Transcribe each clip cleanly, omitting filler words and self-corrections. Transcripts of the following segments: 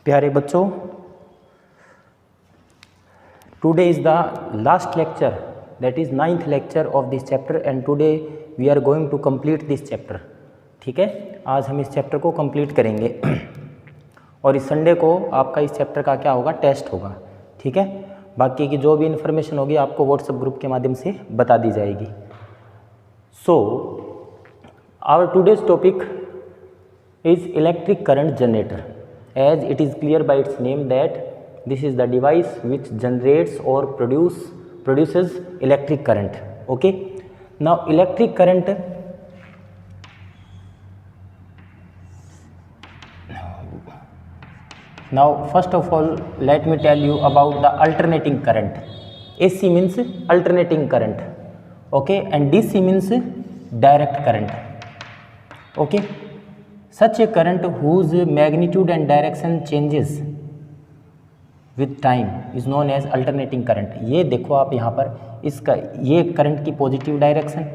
प्यारे बच्चों, today is the last lecture, that is 9th lecture of this chapter, and today we are going to complete this chapter. ठीक है, आज हम इस चैप्टर को कंप्लीट करेंगे और इस संडे को आपका इस चैप्टर का क्या होगा, टेस्ट होगा. ठीक है, बाकी की जो भी इन्फॉर्मेशन होगी आपको व्हाट्सएप ग्रुप के माध्यम से बता दी जाएगी. So our today's topic is electric current generator, as it is clear by its name that this is the device which generates or produces electric current. Okay, now electric current, now first of all let me tell you about the alternating current. AC means alternating current, okay, and DC means direct current. Okay, such a current whose magnitude and direction changes with time is known as alternating current. ये देखो आप यहाँ पर इसका ये current की positive direction,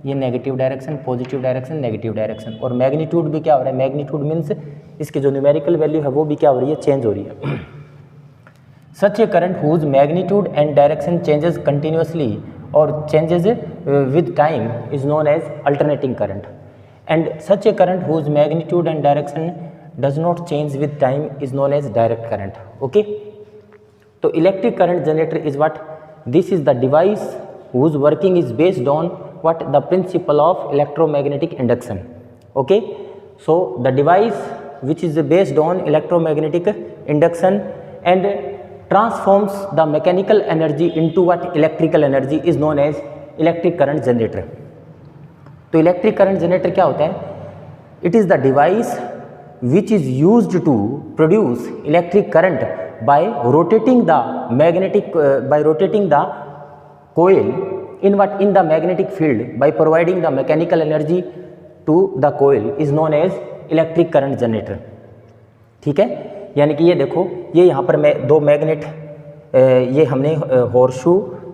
ये negative direction, positive direction, negative direction, और मैग्नीट्यूड भी क्या हो रहा है, मैग्नीट्यूड मीन्स इसकी जो न्यूमेरिकल वैल्यू है वो भी क्या हो रही है, चेंज हो रही है. Such a current whose magnitude and direction changes continuously और changes with time is known as alternating current. And such a current whose magnitude and direction does not change with time is known as direct current. Okay, so electric current generator is what? This is the device whose working is based on what? The principle of electromagnetic induction. Okay, so the device which is based on electromagnetic induction and transforms the mechanical energy into what? Electrical energy is known as electric current generator. तो electric current generator क्या होता है? It is the device which is used to produce electric current by rotating the magnetic by rotating the coil in the magnetic field by providing the mechanical energy to the coil is known as electric current generator. ठीक है, यानी कि ये देखो, ये यहाँ पर दो मैग्नेट, ये हमने हॉर्सशू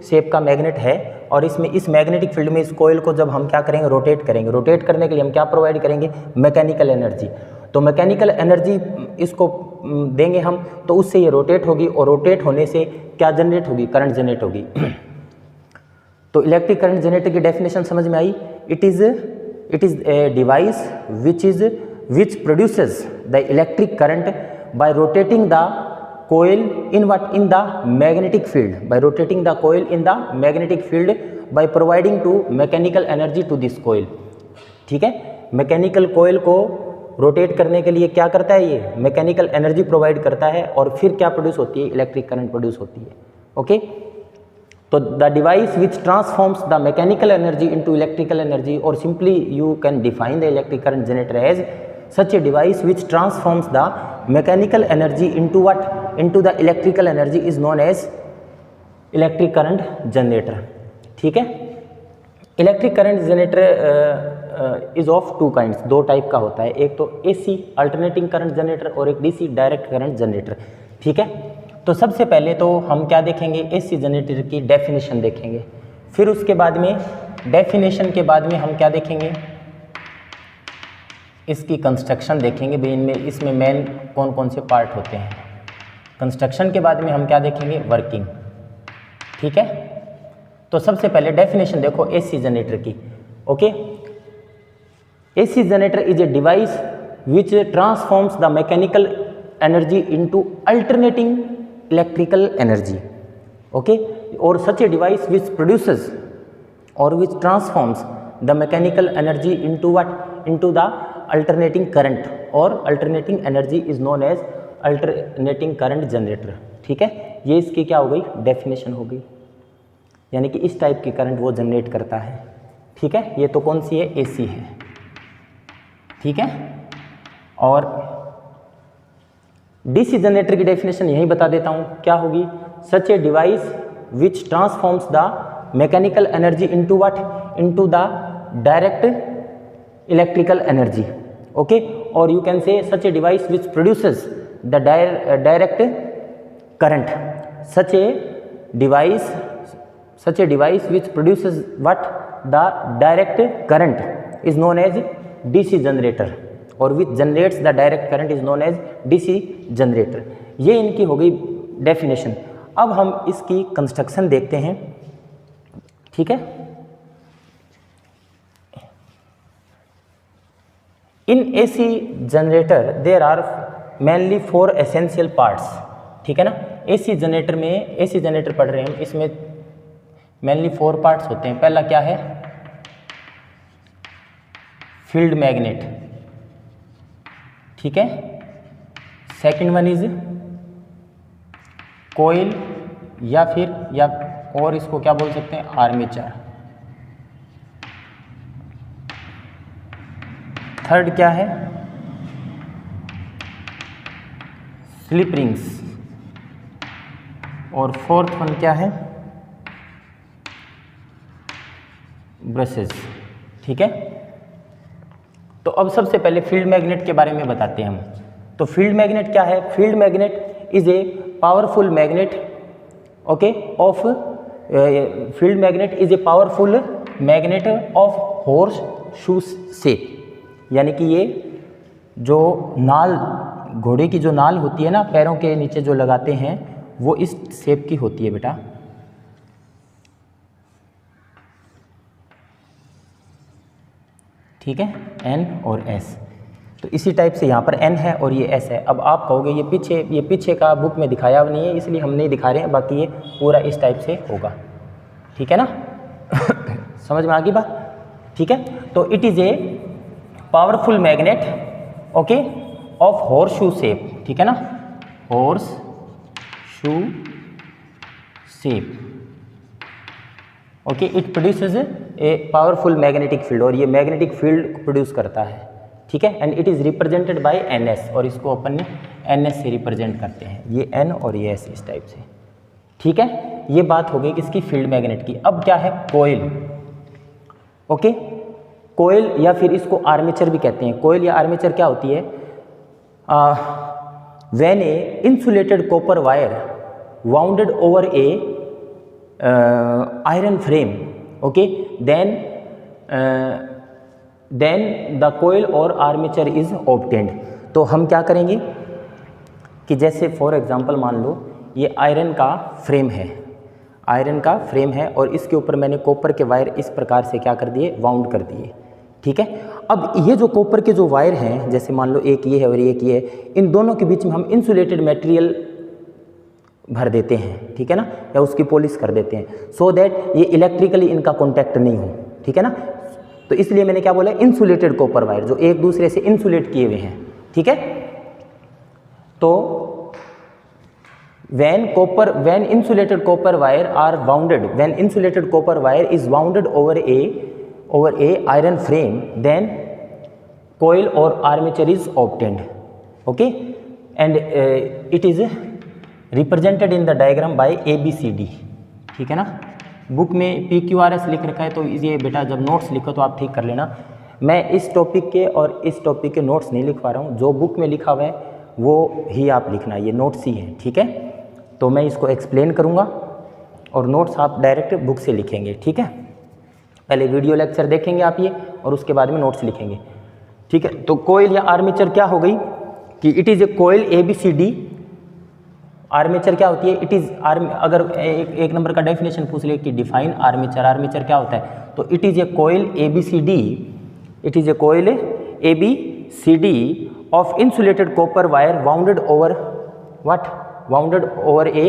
शेप का मैग्नेट है और इसमें इस मैग्नेटिक फील्ड में इस कोयल को जब हम क्या करेंगे, रोटेट करेंगे. रोटेट करने के लिए हम क्या प्रोवाइड करेंगे, मैकेनिकल एनर्जी. तो मैकेनिकल एनर्जी इसको देंगे हम, तो उससे ये रोटेट होगी और रोटेट होने से क्या जनरेट होगी, करंट जनरेट होगी. तो इलेक्ट्रिक करंट जनरेटर की डेफिनेशन समझ में आई. It is a device which produces the electric current by rotating the coil in the magnetic field, by rotating the coil in the magnetic field by providing to mechanical energy to this coil. ठीक है, mechanical कोयल को rotate करने के लिए क्या करता है, ये मैकेनिकल एनर्जी प्रोवाइड करता है और फिर क्या प्रोड्यूस होती है, इलेक्ट्रिक करंट प्रोड्यूस होती है. ओके, तो the device which transforms the mechanical energy into electrical energy, और simply you can define the electric current generator as such a device which transforms the mechanical energy into what? Into the electrical energy is known as electric current generator. ठीक है, electric current generator is of two kinds, दो type का होता है. एक तो AC alternating current generator और एक DC डायरेक्ट करंट जनरेटर. ठीक है, तो सबसे पहले तो हम क्या देखेंगे, AC जनरेटर की डेफिनेशन देखेंगे. फिर उसके बाद में डेफिनेशन के बाद में हम क्या देखेंगे, इसकी कंस्ट्रक्शन देखेंगे भी. इसमें मेन कौन कौन से पार्ट होते हैं. कंस्ट्रक्शन के बाद में हम क्या देखेंगे, वर्किंग. ठीक है, तो सबसे पहले डेफिनेशन देखो AC जनरेटर की. Okay, AC generator is a device which transforms the mechanical energy into alternating electrical energy. Okay, और such a device which produces और which transforms the mechanical energy into what, into the alternating current, और alternating energy is known as alternating current generator. ठीक है, ये इसकी क्या हो गई, डेफिनेशन हो गई, यानी कि इस टाइप की करंट वो जनरेट करता है. ठीक है, ये तो कौन सी है, AC है. ठीक है, और DC जनरेटर की डेफिनेशन यही बता देता हूँ, क्या होगी, such a device which transforms the mechanical energy into what, into the direct electrical energy. Okay, or you can say such a device which produces the direct current. Such a device which produces what, the direct current is known as DC generator. और which generates the direct current is known as DC generator. ये इनकी हो गई definition. अब हम इसकी construction देखते हैं, ठीक है। In AC generator there are mainly 4 essential parts, ठीक है ना। एसी जनरेटर में, एसी जनरेटर पढ़ रहे हैं हम, इसमें मेनली 4 पार्ट्स होते हैं। पहला क्या है, फील्ड मैग्नेट, ठीक है। सेकंड वन इज कोयल या फिर या और इसको क्या बोल सकते हैं, आर्मेचर। थर्ड क्या है, स्लिप रिंग्स। और फोर्थ वन क्या है, ब्रशेस, ठीक है। तो अब सबसे पहले फील्ड मैग्नेट के बारे में बताते हैं हम। तो फील्ड मैग्नेट क्या है, field magnet is a powerful magnet, okay, of field magnet is a powerful magnet of horseshoe shape, यानी कि ये जो नाल, घोड़े की जो नाल होती है ना, पैरों के नीचे जो लगाते हैं, वो इस शेप की होती है बेटा। ठीक है, एन और एस। तो इसी टाइप से यहाँ पर एन है और ये एस है। अब आप कहोगे ये पीछे का बुक में दिखाया नहीं है, इसलिए हम नहीं दिखा रहे हैं, बाकी ये पूरा इस टाइप से होगा, ठीक है ना। समझ में आ गई बात, ठीक है। तो it is a powerful magnet, okay, of horseshoe shape, ठीक है ना, horseshoe shape, okay. It produces a powerful magnetic field, और ये मैग्नेटिक फील्ड प्रोड्यूस करता है, ठीक है। And it is represented by N S, और इसको अपन ने एन एस से रिप्रेजेंट करते हैं, ये एन और ये एस इस टाइप से, ठीक है। ये बात हो गई किसकी, फील्ड मैग्नेट की। अब क्या है, कोयल, ओके। कोयल या फिर इसको आर्मेचर भी कहते हैं। कोयल या आर्मेचर क्या होती है, when A insulated copper wire wounded over A iron frame, okay, then the coil or armature is obtained। तो हम क्या करेंगे कि जैसे फॉर एग्जांपल मान लो ये आयरन का फ्रेम है, आयरन का फ्रेम है, और इसके ऊपर मैंने कॉपर के वायर इस प्रकार से क्या कर दिए, वाउंड कर दिए, ठीक है। अब ये जो कॉपर के जो वायर हैं, जैसे मान लो एक ये है और एक ये है, इन दोनों के बीच में हम इंसुलेटेड मटेरियल भर देते हैं, ठीक है ना, या उसकी पॉलिश कर देते हैं, सो दैट ये इलेक्ट्रिकली इनका कॉन्टैक्ट नहीं हो, ठीक है ना। तो इसलिए मैंने क्या बोला, इंसुलेटेड कॉपर वायर, जो एक दूसरे से इंसुलेट किए हुए हैं, ठीक है। तो when insulated copper wire are wounded, when insulated copper wire is wounded over a iron frame, then coil or armature is obtained, okay, and it is represented in the diagram by ABCD, ठीक है ना। Book में PQRS लिख रखा है, तो ये बेटा जब नोट्स लिखो तो आप ठीक कर लेना। मैं इस टॉपिक के और इस टॉपिक के नोट्स नहीं लिखवा रहा हूँ, जो बुक में लिखा हुआ है वो ही आप लिखना, ये नोट्स ही हैं, ठीक है। तो मैं इसको एक्सप्लेन करूँगा और नोट्स आप डायरेक्ट बुक से लिखेंगे, ठीक है। पहले वीडियो लेक्चर देखेंगे आप ये, और उसके बाद में नोट्स लिखेंगे, ठीक है। तो कोयल या आर्मेचर क्या हो गई कि it is a coil ABCD। Armature क्या होती है, इट इज़ अगर एक नंबर का डेफिनेशन पूछ ले कि डिफाइन आर्मेचर, आर्मेचर क्या होता है, तो it is a coil ABCD, it is a coil ABCD of insulated copper wire wounded over what, wounded over a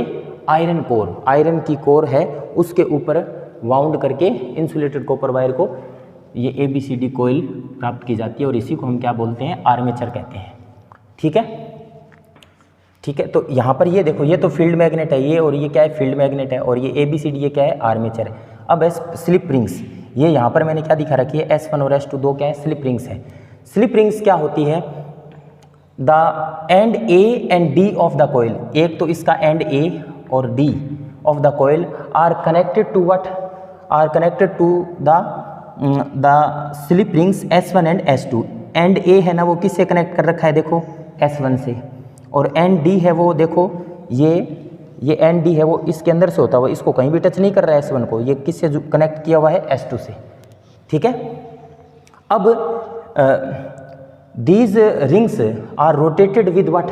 iron core, iron की कोर है उसके ऊपर वाउंड करके इंसुलेटेड कॉपर वायर को ये ABCD कोयल प्राप्त की जाती है, और इसी को हम क्या बोलते हैं, आर्मेचर कहते हैं, ठीक है। ठीक है, तो यहाँ पर ये देखो, ये तो फील्ड मैग्नेट है ये, और ये क्या है, फील्ड मैग्नेट है, और ये ABCD ये क्या है, आर्मेचर है। अब स्लिप रिंग्स, ये यहाँ पर मैंने क्या दिखा रखी है, S1 और S2 दो क्या है, स्लिप रिंग्स है। स्लिप रिंग्स क्या होती है, the end A and D of the coil, एक तो इसका एंड A और D of the coil are connected to what, are connected to the slip rings S1 and S2। End A है ना, वो किससे कनेक्ट कर रखा है, देखो S1 से, और एंड डी है वो देखो, ये एंड डी है वो इसके अंदर से होता हुआ, इसको कहीं भी टच नहीं कर रहा है S1 को, ये किससे कनेक्ट किया हुआ है, S2 से, ठीक है। अब these rings are rotated with what,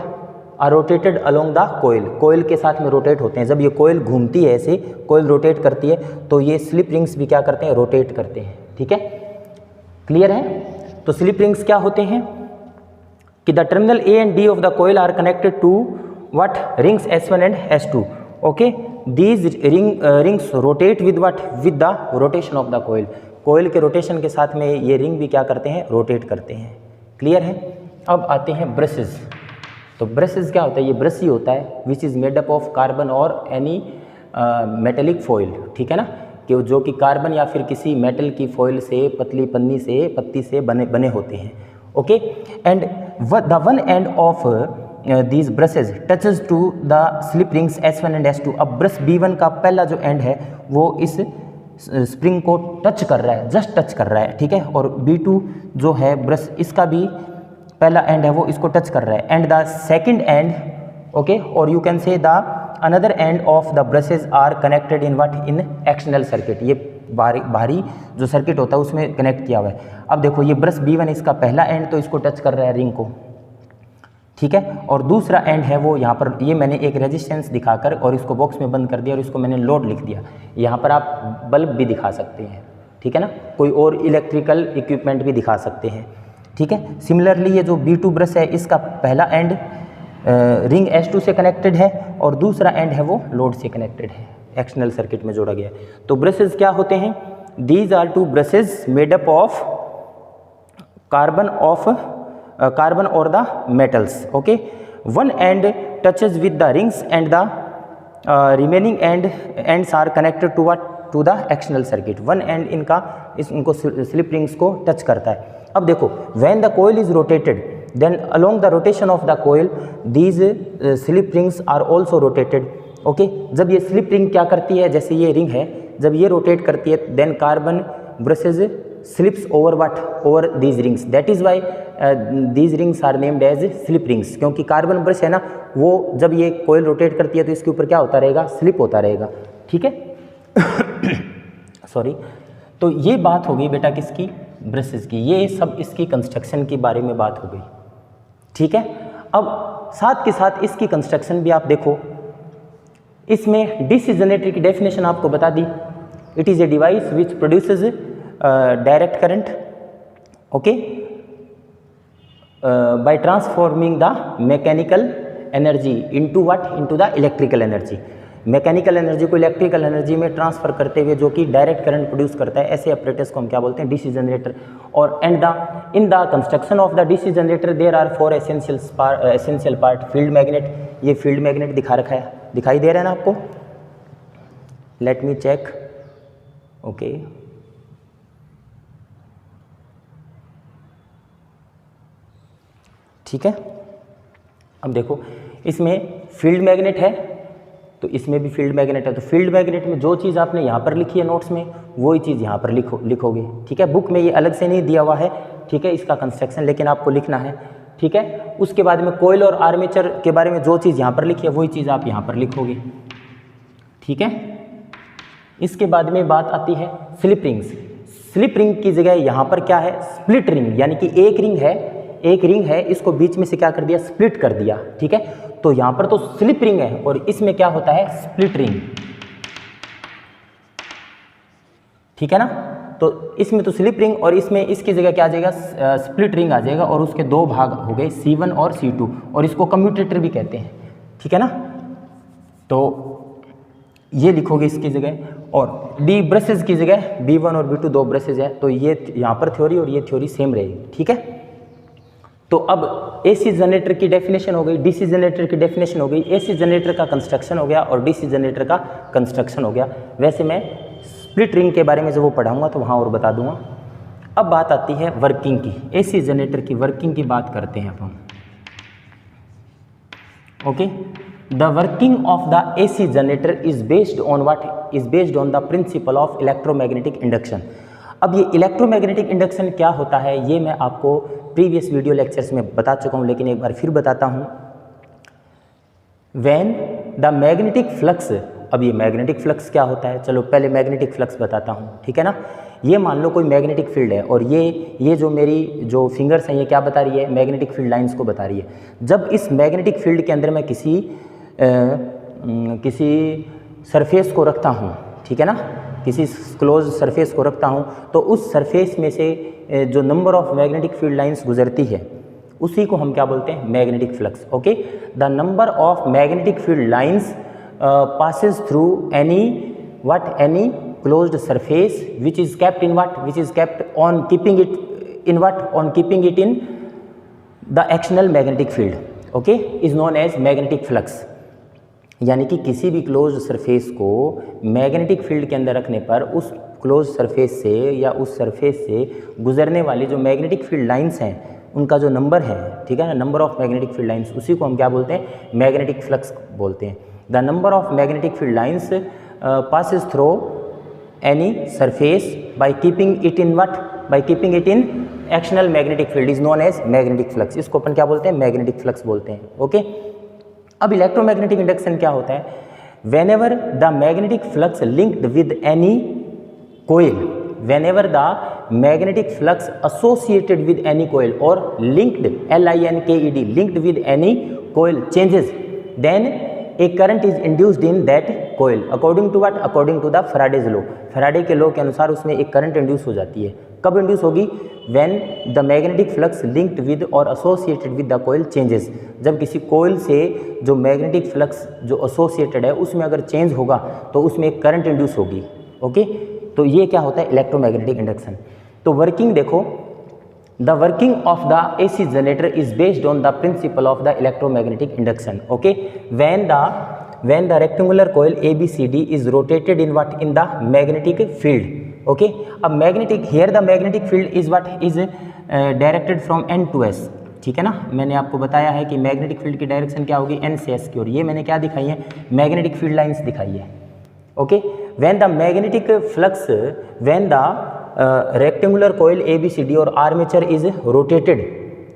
are rotated along the coil, coil के साथ में रोटेट होते हैं। जब ये कोयल घूमती है, ऐसे कोयल रोटेट करती है, तो ये स्लिप रिंग्स भी क्या करते हैं, रोटेट करते हैं। ठीक है, क्लियर है। तो स्लिप रिंग्स क्या होते हैं कि the terminal A and D of the coil are connected to what, rings S1 and S2। Okay, these rings rotate with what, with the rotation of the coil, coil के rotation के साथ में ये ring भी क्या करते हैं, rotate करते हैं। क्लियर है। अब आते हैं ब्रशेस। तो ब्रशेस क्या होता है, ये ब्रश ही होता है which is made up of carbon और एनी मेटेलिक फॉइल। ठीक है ना, कि जो कि कार्बन या फिर किसी मेटल की फॉइल से, पतली पन्नी से, पत्ती से बने होते हैं। Okay, and the one end of these brushes touches to the slip rings S1 and S2। अब ब्रश B1 का पहला जो एंड है वो इस स्प्रिंग को टच कर रहा है, जस्ट टच कर रहा है। ठीक है, और B2 जो है ब्रश, इसका भी पहला एंड है वो इसको टच कर रहा है। And the second end, okay, और you can say the another end of the brushes are connected in what, in external circuit. ये बाहरी जो सर्किट होता है उसमें कनेक्ट किया हुआ है। अब देखो ये ब्रश B1 इसका पहला एंड तो इसको टच कर रहा है रिंग को। ठीक है, और दूसरा एंड है वो यहाँ पर, ये मैंने एक रेजिस्टेंस दिखाकर और इसको बॉक्स में बंद कर दिया और इसको मैंने लोड लिख दिया। यहाँ पर आप बल्ब भी दिखा सकते हैं। ठीक है ना, कोई और इलेक्ट्रिकल इक्विपमेंट भी दिखा सकते हैं। ठीक है, सिमिलरली ये जो B2 ब्रश है इसका पहला एंड रिंग S2 से कनेक्टेड है और दूसरा एंड है वो लोड से कनेक्टेड है, एक्सटर्नल सर्किट में जोड़ा गया है। तो ब्रशेज क्या होते हैं, these are two brushes made up of carbon और the metals. Okay, one end touches with the rings and the remaining ends are connected to what, to the external circuit. One end इनको slip rings को touch करता है। अब देखो, when the coil is rotated then along the rotation of the coil these slip rings are also rotated। okay, जब ये slip ring क्या करती है, जैसे ये रिंग है, जब ये रोटेट करती है then carbon brushes slips over what, over these rings, that is why these rings are named as slip rings। क्योंकि कार्बन ब्रश है ना, वो जब ये कोयल रोटेट करती है तो इसके ऊपर क्या होता रहेगा, स्लिप होता रहेगा। ठीक है सॉरी। तो ये बात हो गई बेटा किसकी, ब्रशेस की। ये सब इसकी कंस्ट्रक्शन के बारे में बात हो गई। ठीक है, अब साथ के साथ इसकी कंस्ट्रक्शन भी आप देखो। इसमें डीसी जनरेटर की डेफिनेशन आपको बता दी। It is a device which produces direct current, okay, by transforming the mechanical energy into what, into the electrical energy. Mechanical energy को इलेक्ट्रिकल एनर्जी में ट्रांसफर करते हुए जो कि डायरेक्ट करंट प्रोड्यूस करता है, ऐसे ऑपरेटर्स को हम क्या बोलते हैं, डीसी जनरेटर। और in the construction of the DC generator there are 4 essential part. Field magnet, ये फील्ड मैग्नेट दिखा रखा है, दिखाई दे रहा है ना आपको, लेट मी चेक। ओके, ठीक है, अब देखो इसमें फील्ड मैग्नेट है तो इसमें भी फील्ड मैग्नेट है। तो फील्ड मैग्नेट में जो चीज़ आपने यहाँ पर लिखी है नोट्स में, वही चीज़ यहाँ पर लिखोगे। ठीक है, बुक में ये अलग से नहीं दिया हुआ है। ठीक है, इसका कंस्ट्रक्शन लेकिन आपको लिखना है। ठीक है, उसके बाद में कोयल और आर्मेचर के बारे में जो चीज़ यहाँ पर लिखी है वही चीज़ आप यहाँ पर लिखोगे। ठीक है, इसके बाद में बात आती है स्लिप रिंग्स। स्लिप रिंग की जगह यहाँ पर क्या है, स्प्लिट रिंग, यानी कि एक रिंग है, इसको बीच में से क्या कर दिया, स्प्लिट कर दिया। ठीक है, तो यहाँ पर तो स्लिप रिंग है और इसमें क्या होता है, स्प्लिट रिंग। ठीक है ना, तो इसमें तो स्लिप रिंग और इसमें इसकी जगह क्या आ जाएगा, स्प्लिट रिंग आ जाएगा। और उसके दो भाग हो गए, C1 और C2, और इसको कम्यूटेटर भी कहते हैं। ठीक है ना, तो ये लिखोगे इसकी जगह। और डी ब्रशेज की जगह B1 और B2 दो ब्रशेज है, तो ये यहाँ पर थ्योरी और ये थ्योरी सेम रहेगी। ठीक है, तो अब एसी जनरेटर की डेफिनेशन हो गई, डीसी जनरेटर की डेफिनेशन हो गई, एसी जनरेटर का कंस्ट्रक्शन हो गया और डीसी जनरेटर का कंस्ट्रक्शन हो गया। वैसे मैं स्प्लिट रिंग के बारे में जब वो पढ़ाऊंगा तो वहाँ और बता दूंगा। अब बात आती है वर्किंग की, एसी जनरेटर की वर्किंग की बात करते हैं अब हम। Okay, the working of the AC generator is based on what, is based on the principle of electromagnetic induction. अब ये इलेक्ट्रोमैग्नेटिक इंडक्शन क्या होता है, ये मैं आपको प्रीवियस वीडियो लेक्चर्स में बता चुका हूँ, लेकिन एक बार फिर बताता हूँ। व्हेन द मैग्नेटिक फ्लक्स, अब ये मैग्नेटिक फ्लक्स क्या होता है, चलो पहले मैग्नेटिक फ्लक्स बताता हूँ। ठीक है ना, ये मान लो कोई मैग्नेटिक फील्ड है और ये जो मेरी जो फिंगर्स हैं ये क्या बता रही है, मैग्नेटिक फील्ड लाइंस को बता रही है। जब इस मैग्नेटिक फील्ड के अंदर मैं किसी सरफेस को रखता हूँ, ठीक है ना, किसी क्लोज सरफेस को रखता हूँ, तो उस सरफेस में से जो number of magnetic field lines गुजरती है उसी को हम क्या बोलते हैं, magnetic flux. Okay, the number of magnetic field lines passes through any closed surface which is kept on keeping it in the external magnetic field, okay, is known as magnetic flux। यानी कि किसी भी closed surface को magnetic field के अंदर रखने पर उस क्लोज सरफेस से या उस सरफेस से गुजरने वाली जो मैग्नेटिक फील्ड लाइंस हैं उनका जो नंबर है, ठीक है ना, number of magnetic field lines, उसी को हम क्या बोलते हैं, मैग्नेटिक फ्लक्स बोलते हैं। The number of magnetic field lines passes through any surface by keeping it in external magnetic field is known as magnetic flux। इसको अपन क्या बोलते हैं, मैग्नेटिक फ्लक्स बोलते हैं। ओके, अब इलेक्ट्रोमैग्नेटिक इंडक्शन क्या होता है, whenever the magnetic flux linked with any coil, whenever the magnetic flux associated with any coil or linked, linked, linked with any coil changes, then a current is induced in that coil according to what, according to the Faraday's law। Faraday के law के अनुसार उसमें एक current induce हो जाती है। कब induce होगी, when the magnetic flux linked with or associated with the coil changes। जब किसी कोयल से जो मैग्नेटिक फ्लक्स जो एसोसिएटेड है उसमें अगर चेंज होगा तो उसमें एक करंट इंड्यूस होगी। ओके, तो ये क्या होता है, इलेक्ट्रोमैग्नेटिक इंडक्शन। तो वर्किंग देखो, the working of the AC generator is based on the principle of the electromagnetic induction। okay, when the rectangular coil ABCD is rotated in the magnetic field। okay, अब magnetic, here the magnetic field is directed from N to S। ठीक है ना, मैंने आपको बताया है कि magnetic field की डायरेक्शन क्या होगी, N से S की, और ये मैंने क्या दिखाई है, मैग्नेटिक फील्ड लाइंस दिखाई है। Okay, when the magnetic flux, when the rectangular coil ABCD or armature is rotated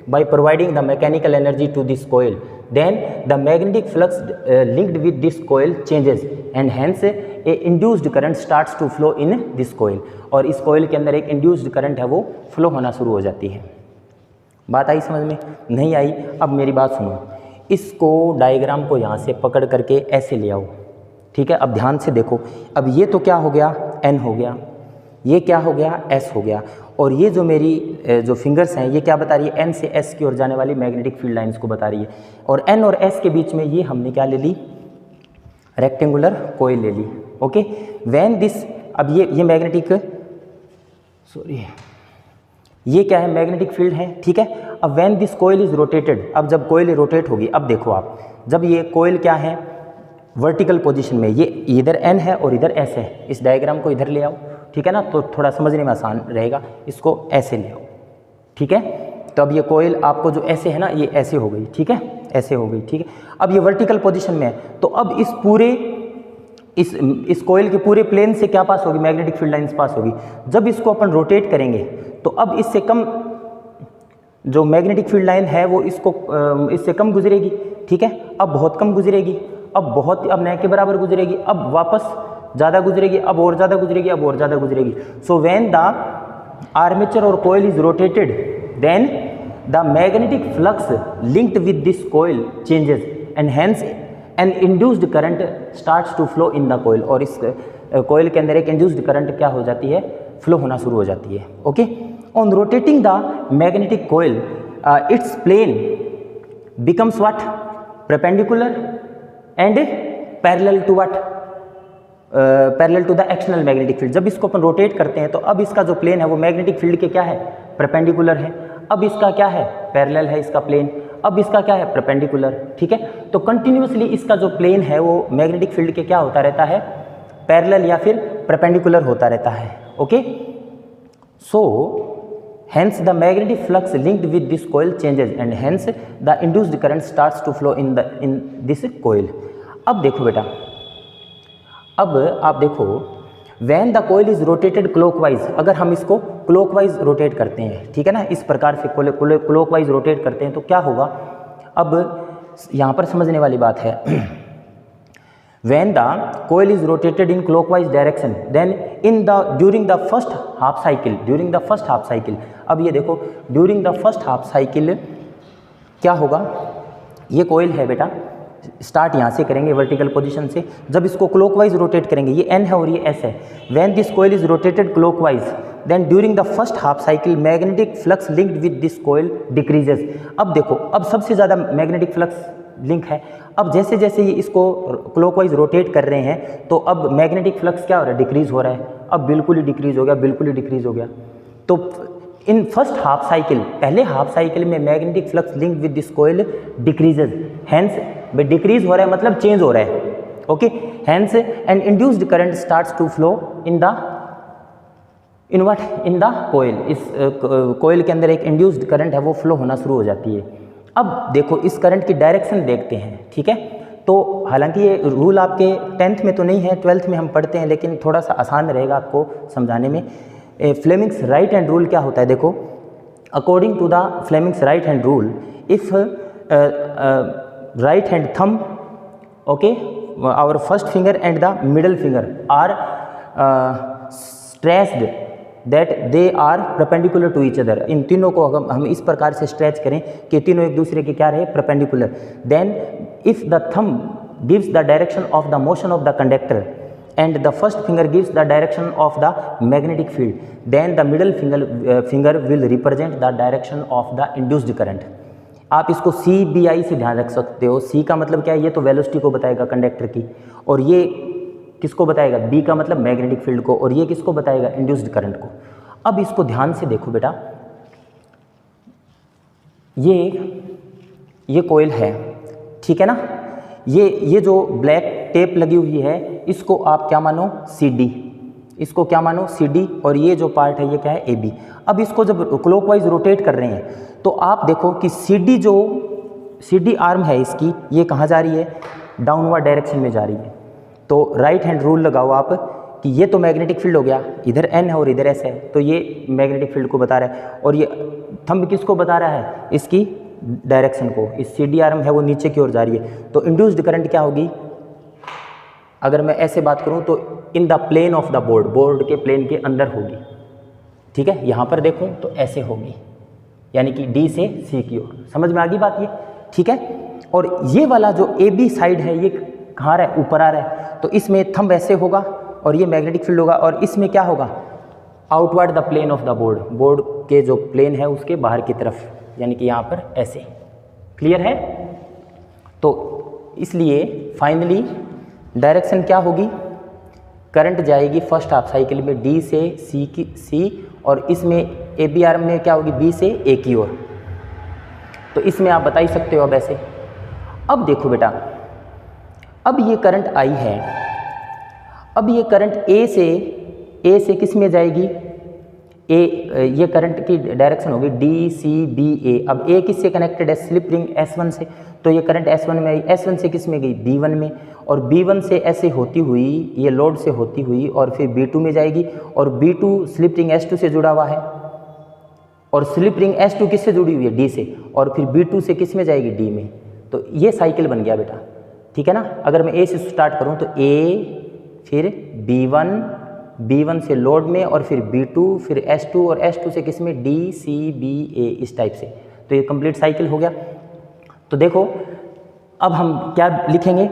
by providing the mechanical energy to this coil, then the magnetic flux linked with this coil changes and hence a induced current starts to flow in this coil। और इस coil के अंदर एक induced current है वो flow होना शुरू हो जाती है। बात आई समझ में, नहीं आई? अब मेरी बात सुनो, इसको डायग्राम को यहाँ से पकड़ करके ऐसे ले आओ, ठीक है। अब ध्यान से देखो, अब ये तो क्या हो गया, N हो गया, ये क्या हो गया, S हो गया, और ये जो मेरी जो फिंगर्स हैं ये क्या बता रही है, N से S की ओर जाने वाली मैग्नेटिक फील्ड लाइंस को बता रही है। और N और S के बीच में ये हमने क्या ले ली, रेक्टेंगुलर कोयल ले ली। ओके, व्हेन दिस, अब ये मैग्नेटिक, सॉरी, ये क्या है, मैग्नेटिक फील्ड है, ठीक है। अब when this coil is rotated, अब जब कोयल रोटेट होगी, अब देखो आप, जब ये कोयल क्या है, वर्टिकल पोजीशन में, ये इधर N है और इधर S है, इस डायग्राम को इधर ले आओ, ठीक है ना, तो थोड़ा समझने में आसान रहेगा, इसको ऐसे ले आओ, ठीक है। तो अब ये कोयल आपको जो ऐसे है ना, ये ऐसे हो गई, ठीक है, ऐसे हो गई, ठीक है। अब ये वर्टिकल पोजीशन में है, तो अब इस पूरे इस कोयल के पूरे प्लेन से क्या पास होगी, मैग्नेटिक फील्ड लाइंस पास होगी। जब इसको अपन रोटेट करेंगे तो अब इससे कम जो मैग्नेटिक फील्ड लाइन है वो इससे कम गुजरेगी, ठीक है। अब बहुत कम गुजरेगी, अब न के बराबर गुजरेगी, अब वापस ज़्यादा गुजरेगी, अब और ज़्यादा गुजरेगी, अब और ज़्यादा गुजरेगी। सो व्हेन द आर्मेचर और coil is rotated, then the magnetic flux linked with this coil changes and hence an induced current starts to flow in the coil. और इस कोयल के अंदर एक इंड्यूस्ड करंट क्या हो जाती है, फ्लो होना शुरू हो जाती है। Okay, on rotating the magnetic coil its plane becomes what, perpendicular and parallel to what, parallel to the external magnetic field. जब इसको अपन रोटेट करते हैं तो अब इसका जो प्लेन है वो मैग्नेटिक फील्ड के क्या है, परपेंडिकुलर है। अब इसका क्या है, पैरेलल है इसका प्लेन, अब इसका क्या है, परपेंडिकुलर, ठीक है। तो कंटिन्यूसली इसका जो प्लेन है वो मैग्नेटिक फील्ड के क्या होता रहता है, पैरेलल या फिर परपेंडिकुलर होता रहता है। Okay, so hence the magnetic flux linked with this coil changes and hence the induced current starts to flow in this coil। अब देखो बेटा, अब आप देखो, when the coil is rotated clockwise, अगर हम इसको clockwise रोटेट करते हैं, ठीक है ना, इस प्रकार से clockwise रोटेट करते हैं तो क्या होगा। अब यहाँ पर समझने वाली बात है, when the coil is rotated in clockwise direction then in the during the first half cycle अब ये देखो during the first half cycle क्या होगा, ये कोयल है बेटा, स्टार्ट यहाँ से करेंगे वर्टिकल पोजीशन से, जब इसको क्लॉकवाइज रोटेट करेंगे, ये एन है और ये एस है, when this coil is rotated clockwise then during the first half cycle magnetic flux linked with this coil decreases. अब देखो, अब सबसे ज़्यादा मैग्नेटिक फ्लक्स लिंक है, अब जैसे जैसे ये इसको क्लॉकवाइज रोटेट कर रहे हैं तो अब मैग्नेटिक फ्लक्स क्या हो रहा है, डिक्रीज हो रहा है, अब बिल्कुल ही डिक्रीज हो गया, बिल्कुल ही डिक्रीज हो गया। तो इन फर्स्ट हाफ साइकिल, पहले हाफ साइकिल में magnetic flux link with this coil decreases, hence decrease हो रहा है मतलब चेंज हो रहा है, okay, hence and induced current starts to flow in the in the coil, इस कोयल के अंदर एक इंड्यूस्ड करंट है वो फ्लो होना शुरू हो जाती है। अब देखो इस करंट की डायरेक्शन देखते हैं, ठीक है, तो हालांकि ये रूल आपके 10th में तो नहीं है, 12th में हम पढ़ते हैं, लेकिन थोड़ा सा आसान रहेगा आपको समझाने में। फ्लेमिंग्स राइट हैंड रूल क्या होता है, देखो according to the Fleming's right hand rule, if right hand thumb, okay, our first finger and the middle finger are stretched that they are perpendicular to each other, इन तीनों को हम इस प्रकार से स्ट्रेच करें कि तीनों एक दूसरे के क्या रहे, perpendicular, then if the thumb gives the direction of the motion of the conductor and the first finger gives the direction of the magnetic field, then the middle finger will represent the direction of the induced current। आप इसको CBI से ध्यान रख सकते हो। C का मतलब क्या है, ये तो वेलोसिटी को बताएगा कंडक्टर की, और ये किसको बताएगा, B का मतलब मैग्नेटिक फील्ड को, और ये किसको बताएगा, इंड्यूस्ड करंट को। अब इसको ध्यान से देखो बेटा, ये कोयल है, ठीक है ना, ये जो ब्लैक टेप लगी हुई है इसको आप क्या मानो, CD, इसको क्या मानो, CD, और ये जो पार्ट है ये क्या है, AB। अब इसको जब क्लॉकवाइज रोटेट कर रहे हैं तो आप देखो कि CD आर्म है इसकी, ये कहाँ जा रही है, डाउनवर्ड डायरेक्शन में जा रही है। तो राइट हैंड रूल लगाओ आप कि ये तो मैग्नेटिक फील्ड हो गया, इधर N है और इधर S है, तो ये मैग्नेटिक फील्ड को बता रहा है, और ये थंब किसको बता रहा है, इसकी डायरेक्शन को, इस CD आर्म है वो नीचे की ओर जा रही है। तो इंड्यूस्ड करंट क्या होगी, अगर मैं ऐसे बात करूं तो in the plane of the board के प्लेन के अंदर होगी, ठीक है, यहाँ पर देखूं तो ऐसे होगी, यानी कि D से C की ओर। समझ में आ गई बात ये, ठीक है। और ये वाला जो AB साइड है ये कहाँ रहा है, ऊपर आ रहा है, तो इसमें थंब ऐसे होगा और ये मैग्नेटिक फील्ड होगा, और इसमें क्या होगा, outward the plane of the board के जो प्लेन है उसके बाहर की तरफ, यानी कि यहाँ पर ऐसे। क्लियर है। तो इसलिए फाइनली डायरेक्शन क्या होगी, करंट जाएगी फर्स्ट हाफ साइकिल में D से C, और इसमें AB आर्म में क्या होगी, B से A की ओर। तो इसमें आप बता ही सकते हो। अब ऐसे, अब देखो बेटा, अब ये करंट आई है, अब ये करंट A से किस में जाएगी, ये करंट की डायरेक्शन होगी DCBA। अब A किससे कनेक्टेड है, स्लिप रिंग S1 से, तो ये करंट S1 में आई, S1 से किस में गई, B1 में, और B1 से ऐसे होती हुई, ये लोड से होती हुई और फिर B2 में जाएगी, और B2 स्लिप रिंग S2 से जुड़ा हुआ है, और स्लिप रिंग S2 किससे जुड़ी हुई है, D से, और फिर B2 से किस में जाएगी, D में। तो ये साइकिल बन गया बेटा, ठीक है ना। अगर मैं A से स्टार्ट करूँ तो A, फिर B1 से लोड में, और फिर B2, फिर S2, और S2 से किस में, DCBA, इस टाइप से। तो ये कंप्लीट साइकिल हो गया। तो देखो अब हम क्या लिखेंगे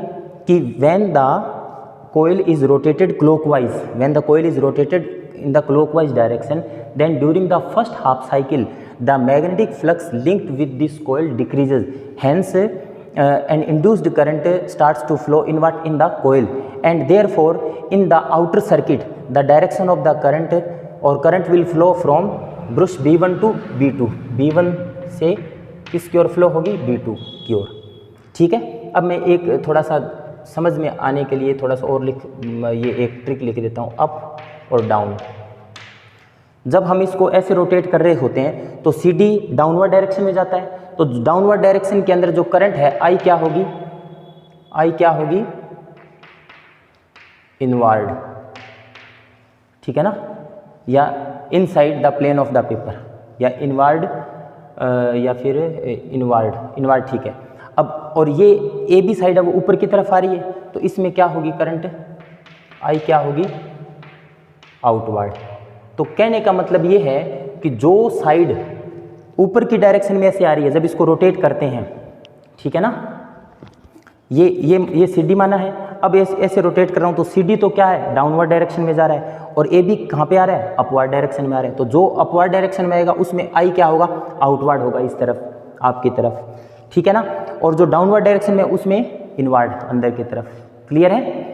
कि when the coil is rotated clockwise, when the coil is rotated in the clockwise direction, then during the first half cycle the magnetic flux linked with this coil decreases, hence an induced current starts to flow inward in the coil, and therefore in the outer circuit the direction of the current will flow from brush B1 to B2, B1 से किसकी ओर flow होगी, B2 की ओर, ठीक है। अब मैं एक थोड़ा सा समझ में आने के लिए थोड़ा सा और ये एक ट्रिक लिख देता हूँ, अप और डाउन। जब हम इसको ऐसे रोटेट कर रहे होते हैं तो CD डाउनवर्ड डायरेक्शन में जाता है, तो डाउनवर्ड डायरेक्शन के अंदर जो करंट है I क्या होगी, इनवर्ड, ठीक है ना, या inside the plane of the paper, या इनवर्ड या फिर इनवर्ड, ठीक है। अब और ये AB साइड अब ऊपर की तरफ आ रही है, तो इसमें क्या होगी करंट, आई क्या होगी, आउटवर्ड। तो कहने का मतलब ये है कि जो साइड ऊपर की डायरेक्शन में ऐसे आ रही है, जब इसको रोटेट करते हैं, ठीक है ना, ये CD माना है, अब ऐसे रोटेट कर रहा हूँ तो CD तो क्या है, डाउनवर्ड डायरेक्शन में जा रहा है, और AB कहाँ पे आ रहा है, अपवर्ड डायरेक्शन में आ रहा है। तो जो अपवर्ड डायरेक्शन में आएगा उसमें I क्या होगा, आउटवर्ड होगा, इस तरफ, आपकी तरफ, ठीक है ना, और जो डाउनवर्ड डायरेक्शन में उसमें इनवर्ड, अंदर की तरफ। क्लियर है?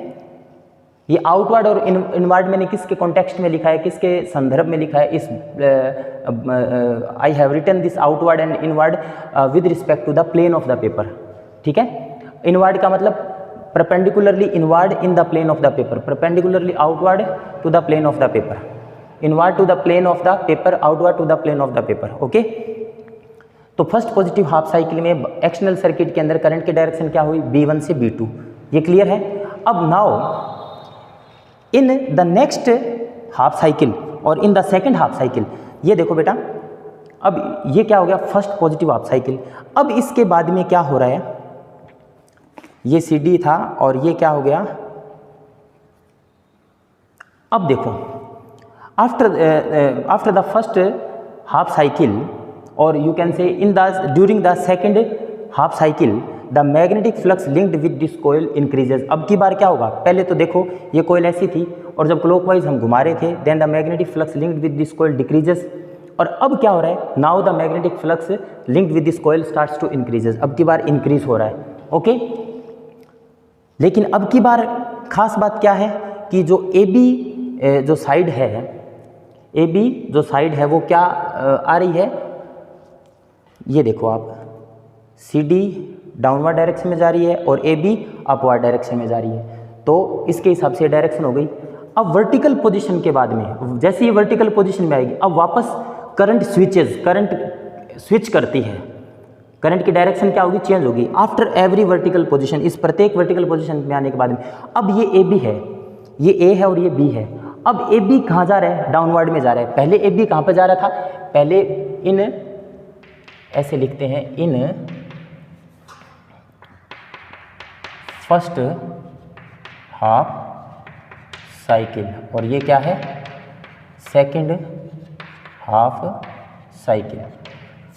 ये आउटवर्ड और इनवर्ड मैंने किसके कॉन्टेक्स्ट में लिखा है, किसके संदर्भ में लिखा है, इस I have written this outward and inward with respect to the plane of the paper, ठीक है। इनवर्ड का मतलब perpendicularly inward in the plane of the paper, perpendicularly outward to the plane of the paper, inward to the plane of the paper, outward to the plane of the paper. Okay, तो first positive half cycle में external circuit के अंदर current की direction क्या हुई, B1 से B2। ये clear है? अब now in the next half cycle और in the second half cycle, ये देखो बेटा, अब ये क्या हो गया, फर्स्ट पॉजिटिव हाफ साइकिल। अब इसके बाद में क्या हो रहा है, ये CD था और ये क्या हो गया, अब देखो after the first half cycle और you can say in the during the second half cycle the magnetic flux linked with this coil increases. अब की बार क्या होगा, पहले तो देखो ये कोयल ऐसी थी और जब क्लॉकवाइज हम घुमा रहे थे, then the magnetic flux linked with this coil decreases, और अब क्या हो रहा है, now the magnetic flux linked with this coil starts to increases. अब की बार इंक्रीज हो रहा है। ओके, लेकिन अब की बार खास बात क्या है कि जो AB जो साइड है, AB जो साइड है वो क्या आ रही है, ये देखो आप, CD डाउनवर्ड डायरेक्शन में जा रही है और AB अपवर्ड डायरेक्शन में जा रही है, तो इसके हिसाब से डायरेक्शन हो गई। अब वर्टिकल पोजीशन के बाद में, जैसे ये वर्टिकल पोजीशन में आएगी, अब वापस करंट स्विच करती है, करंट की डायरेक्शन क्या होगी, चेंज होगी आफ्टर एवरी वर्टिकल पोजीशन। इस प्रत्येक वर्टिकल पोजीशन में आने के बाद में अब ये AB है, ये A है और ये B है। अब AB कहाँ जा रहा है, डाउनवर्ड में जा रहा है। पहले AB कहाँ पर जा रहा था, पहले इन, ऐसे लिखते हैं, इन फर्स्ट हाफ साइकिल, और ये क्या है, second half cycle.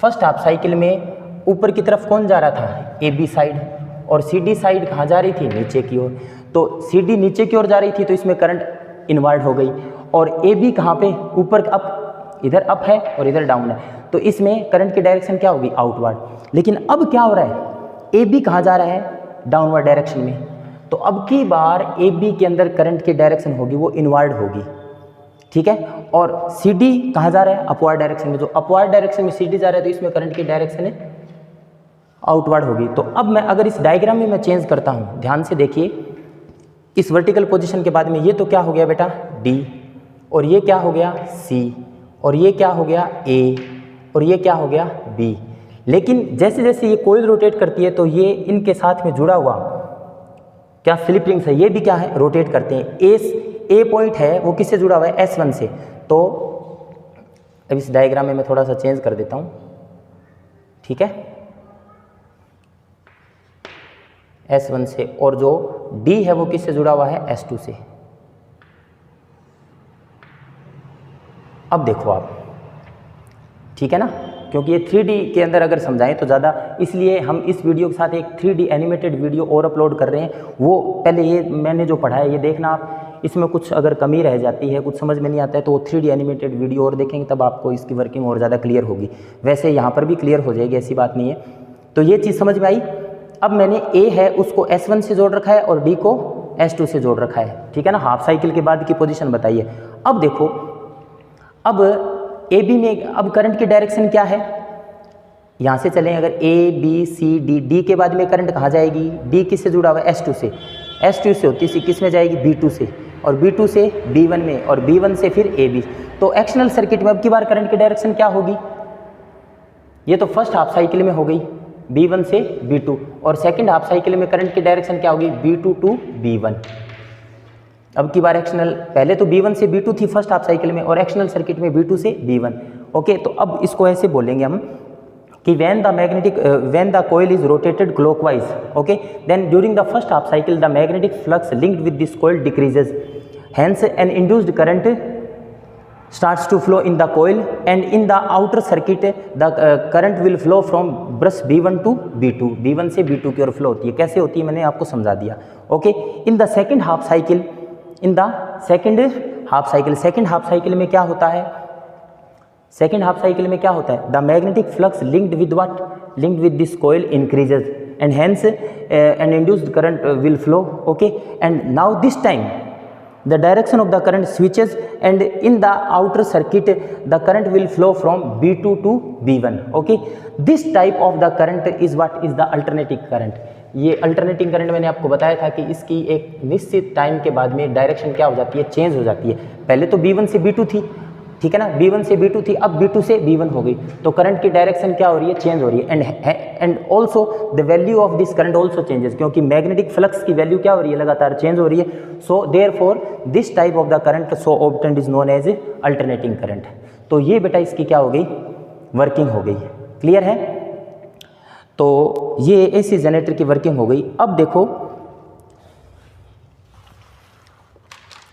First half cycle में ऊपर की तरफ कौन जा रहा था, AB साइड, और CD साइड कहाँ जा रही थी, नीचे की ओर। तो CD नीचे की ओर जा रही थी तो इसमें करंट इनवर्ड हो गई, और AB कहाँ पे, ऊपर अप, इधर अप है और इधर डाउन है, तो इसमें करंट की डायरेक्शन क्या होगी, आउटवर्ड। लेकिन अब क्या हो रहा है, AB कहाँ जा रहा है, डाउनवर्ड डायरेक्शन में, तो अब की बार AB के अंदर करंट की डायरेक्शन होगी वो इनवर्ड होगी, ठीक है। और CD कहाँ जा रहा है, अपवर्ड डायरेक्शन में, जो अपवर्ड डायरेक्शन में CD जा रहा है तो इसमें करंट की डायरेक्शन आउटवर्ड होगी। तो अब मैं अगर इस डायग्राम में मैं चेंज करता हूँ, ध्यान से देखिए, इस वर्टिकल पोजीशन के बाद में ये तो क्या हो गया बेटा, D, और ये क्या हो गया, C, और ये क्या हो गया, A, और ये क्या हो गया, B। लेकिन जैसे जैसे ये कोयल रोटेट करती है तो ये इनके साथ में जुड़ा हुआ क्या स्लिप रिंग्स है, ये भी क्या है, रोटेट करते हैं। A पॉइंट है वो किससे जुड़ा हुआ है, S1 से। तो अब इस डायग्राम में मैं थोड़ा सा चेंज कर देता हूँ, ठीक है, S1 से, और जो D है वो किससे जुड़ा हुआ है, S2 से। अब देखो आप, ठीक है ना, क्योंकि ये 3D के अंदर अगर समझाएं तो ज़्यादा, इसलिए हम इस वीडियो के साथ एक 3D एनिमेटेड वीडियो और अपलोड कर रहे हैं। वो पहले ये मैंने जो पढ़ा है ये देखना आप, इसमें कुछ अगर कमी रह जाती है, कुछ समझ में नहीं आता है, तो वो 3D एनिमेटेड वीडियो और देखेंगे तब आपको इसकी वर्किंग और ज़्यादा क्लियर होगी। वैसे यहाँ पर भी क्लियर हो जाएगी, ऐसी बात नहीं है। तो ये चीज़ समझ में आई। अब मैंने A है उसको S1 से जोड़ रखा है और D को S2 से जोड़ रखा है, ठीक है ना, हाफ साइकिल के बाद की पोजीशन बताइए। अब देखो, अब AB में अब करंट की डायरेक्शन क्या है, यहाँ से चलें, अगर A B C D, D के बाद में करंट कहाँ जाएगी, D किससे जुड़ा हुआ है, S2 से, S2 से होती सी किस में जाएगी, B2 से, और B2 से B1 में, और B1 से फिर AB। तो एक्सटर्नल सर्किट में अब की बार करंट की डायरेक्शन क्या होगी, ये तो फर्स्ट हाफ साइकिल में हो गई B1 से B2, और सेकंड हाफ साइकिल में करंट की डायरेक्शन क्या होगी, B2 टू B1। अब की बार एक्सटर्नल, पहले तो B1 से B2 थी फर्स्ट हाफ साइकिल में, और एक्सटर्नल सर्किट में B2 से B1। ओके, तो अब इसको ऐसे बोलेंगे हम, कि when the coil is rotated clockwise, okay, then during the first half cycle the magnetic flux linked with this coil decreases, hence an induced current starts to flow in the coil, and in the outer circuit the current will flow from brush B1 to B2, B1 से B2 की ओर flow होती है. कैसे होती है मैंने आपको समझा दिया. Okay, in the second half cycle, in the second half cycle में क्या होता है, सेकेंड हाफ साइकिल में क्या होता है, the magnetic flux linked with what, linked with this coil increases and hence an induced current will flow. Okay, and now this time the direction of the current switches, and in the outer circuit the current will flow from B2 to B1. okay, this type of the current is what is the alternating current. ये alternating current मैंने आपको बताया था कि इसकी एक निश्चित time के बाद में डायरेक्शन क्या हो जाती है, चेंज हो जाती है. पहले तो B1 से B2 थी, ठीक है ना, B1 से B2 थी, अब B2 से B1 हो गई, तो करंट की डायरेक्शन क्या हो रही है, चेंज हो रही है. And also the value of this current also changes, क्योंकि मैग्नेटिक फ्लक्स की वैल्यू क्या हो रही है, लगातार चेंज हो रही है. So therefore this type of the current so obtained is known as alternating current. तो ये बेटा इसकी क्या हो गई, वर्किंग हो गई. क्लियर है. तो ये एसी जनरेटर की वर्किंग हो गई. अब देखो,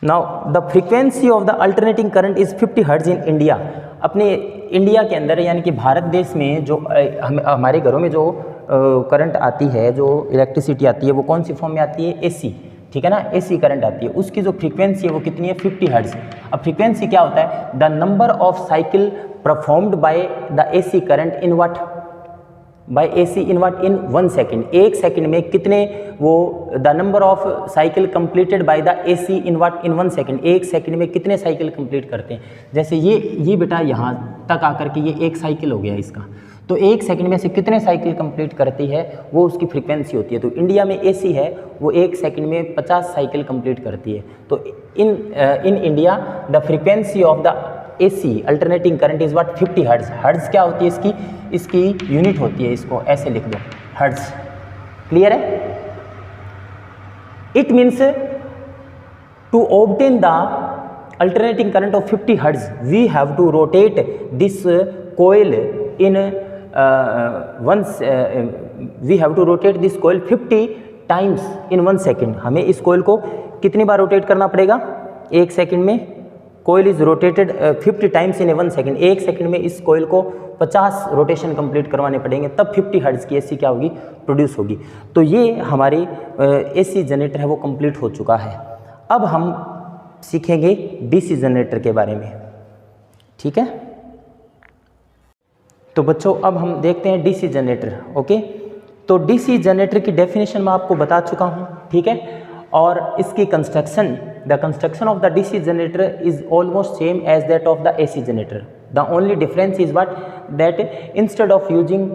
now the frequency of the alternating current is 50 hertz in India. अपने इंडिया के अंदर यानी कि भारत देश में जो हमारे घरों में जो करंट आती है, जो इलेक्ट्रिसिटी आती है, वो कौन सी फॉर्म में आती है, एसी. ठीक है ना, एसी करंट आती है. उसकी जो फ्रीक्वेंसी है वो कितनी है, 50 हर्ट्ज. अब फ्रीक्वेंसी क्या होता है, the number of cycle performed by the AC current in what, by AC in what, in 1 second. 1 second में कितने, वो the number of cycle completed by the AC in what, in 1 second. 1 second में कितने cycle complete करते हैं. जैसे ये बेटा यहाँ तक आकर के ये 1 साइकिल हो गया इसका, तो 1 सेकेंड में से कितने साइकिल कंप्लीट करती है, वो उसकी फ्रीक्वेंसी होती है. तो इंडिया में एसी है, वो 1 सेकेंड में 50 साइकिल कंप्लीट करती है. तो in India the frequency of the AC alternating current is what, 50 hertz. Hertz क्या होती है इसकी यूनिट होती है, इसको ऐसे लिख दो, हर्ट्ज. क्लियर है. It means to obtain the alternating current of 50 hertz we have to rotate this coil in we have to rotate this coil 50 times in 1 second. हमें इस कोयल को कितनी बार रोटेट करना पड़ेगा, 1 सेकेंड में. Coil is rotated 50 times in 1 second. 1 second में इस कोयल को 50 रोटेशन कंप्लीट करवाने पड़ेंगे, तब 50 हर्ट्ज की एसी क्या होगी, प्रोड्यूस होगी. तो ये हमारे एसी जनरेटर है वो कंप्लीट हो चुका है. अब हम सीखेंगे डीसी जनरेटर के बारे में. ठीक है. तो बच्चों अब हम देखते हैं डीसी जनरेटर. ओके, तो डीसी जनरेटर की डेफिनेशन मैं आपको बता चुका हूँ. ठीक है. और इसकी construction, the construction of the DC generator is almost same as that of the AC generator. The only difference is what, that instead of using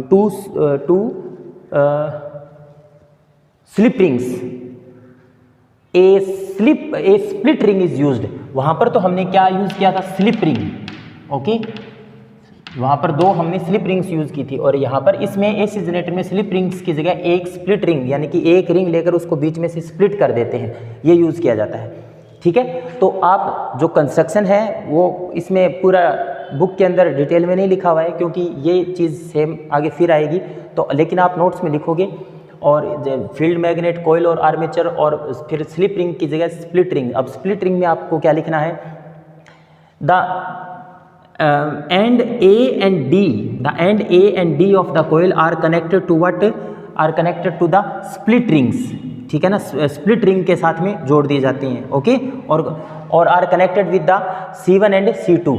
two slip rings, a split ring is used. वहाँ पर तो हमने क्या use किया था, slip ring. Okay, वहाँ पर 2 हमने स्लिप रिंग्स यूज़ की थी, और यहाँ पर इसमें एसी जनरेटर में स्लिप रिंग्स की जगह एक स्प्लिट रिंग, यानी कि एक रिंग लेकर उसको बीच में से स्प्लिट कर देते हैं, ये यूज़ किया जाता है. ठीक है. तो आप जो कंस्ट्रक्शन है वो इसमें पूरा बुक के अंदर डिटेल में नहीं लिखा हुआ है, क्योंकि ये चीज़ सेम आगे फिर आएगी. तो लेकिन आप नोट्स में लिखोगे, और फील्ड मैग्नेट, कोयल और आर्मेचर, और फिर स्लिप रिंग की जगह स्प्लिट रिंग. अब स्प्लिट रिंग में आपको क्या लिखना है, the end A and D of the coil are connected to what, are connected to the split rings. ठीक है ना, स्प्लिट रिंग के साथ में जोड़ दी जाती हैं. ओके, और are connected with the C1 and C2.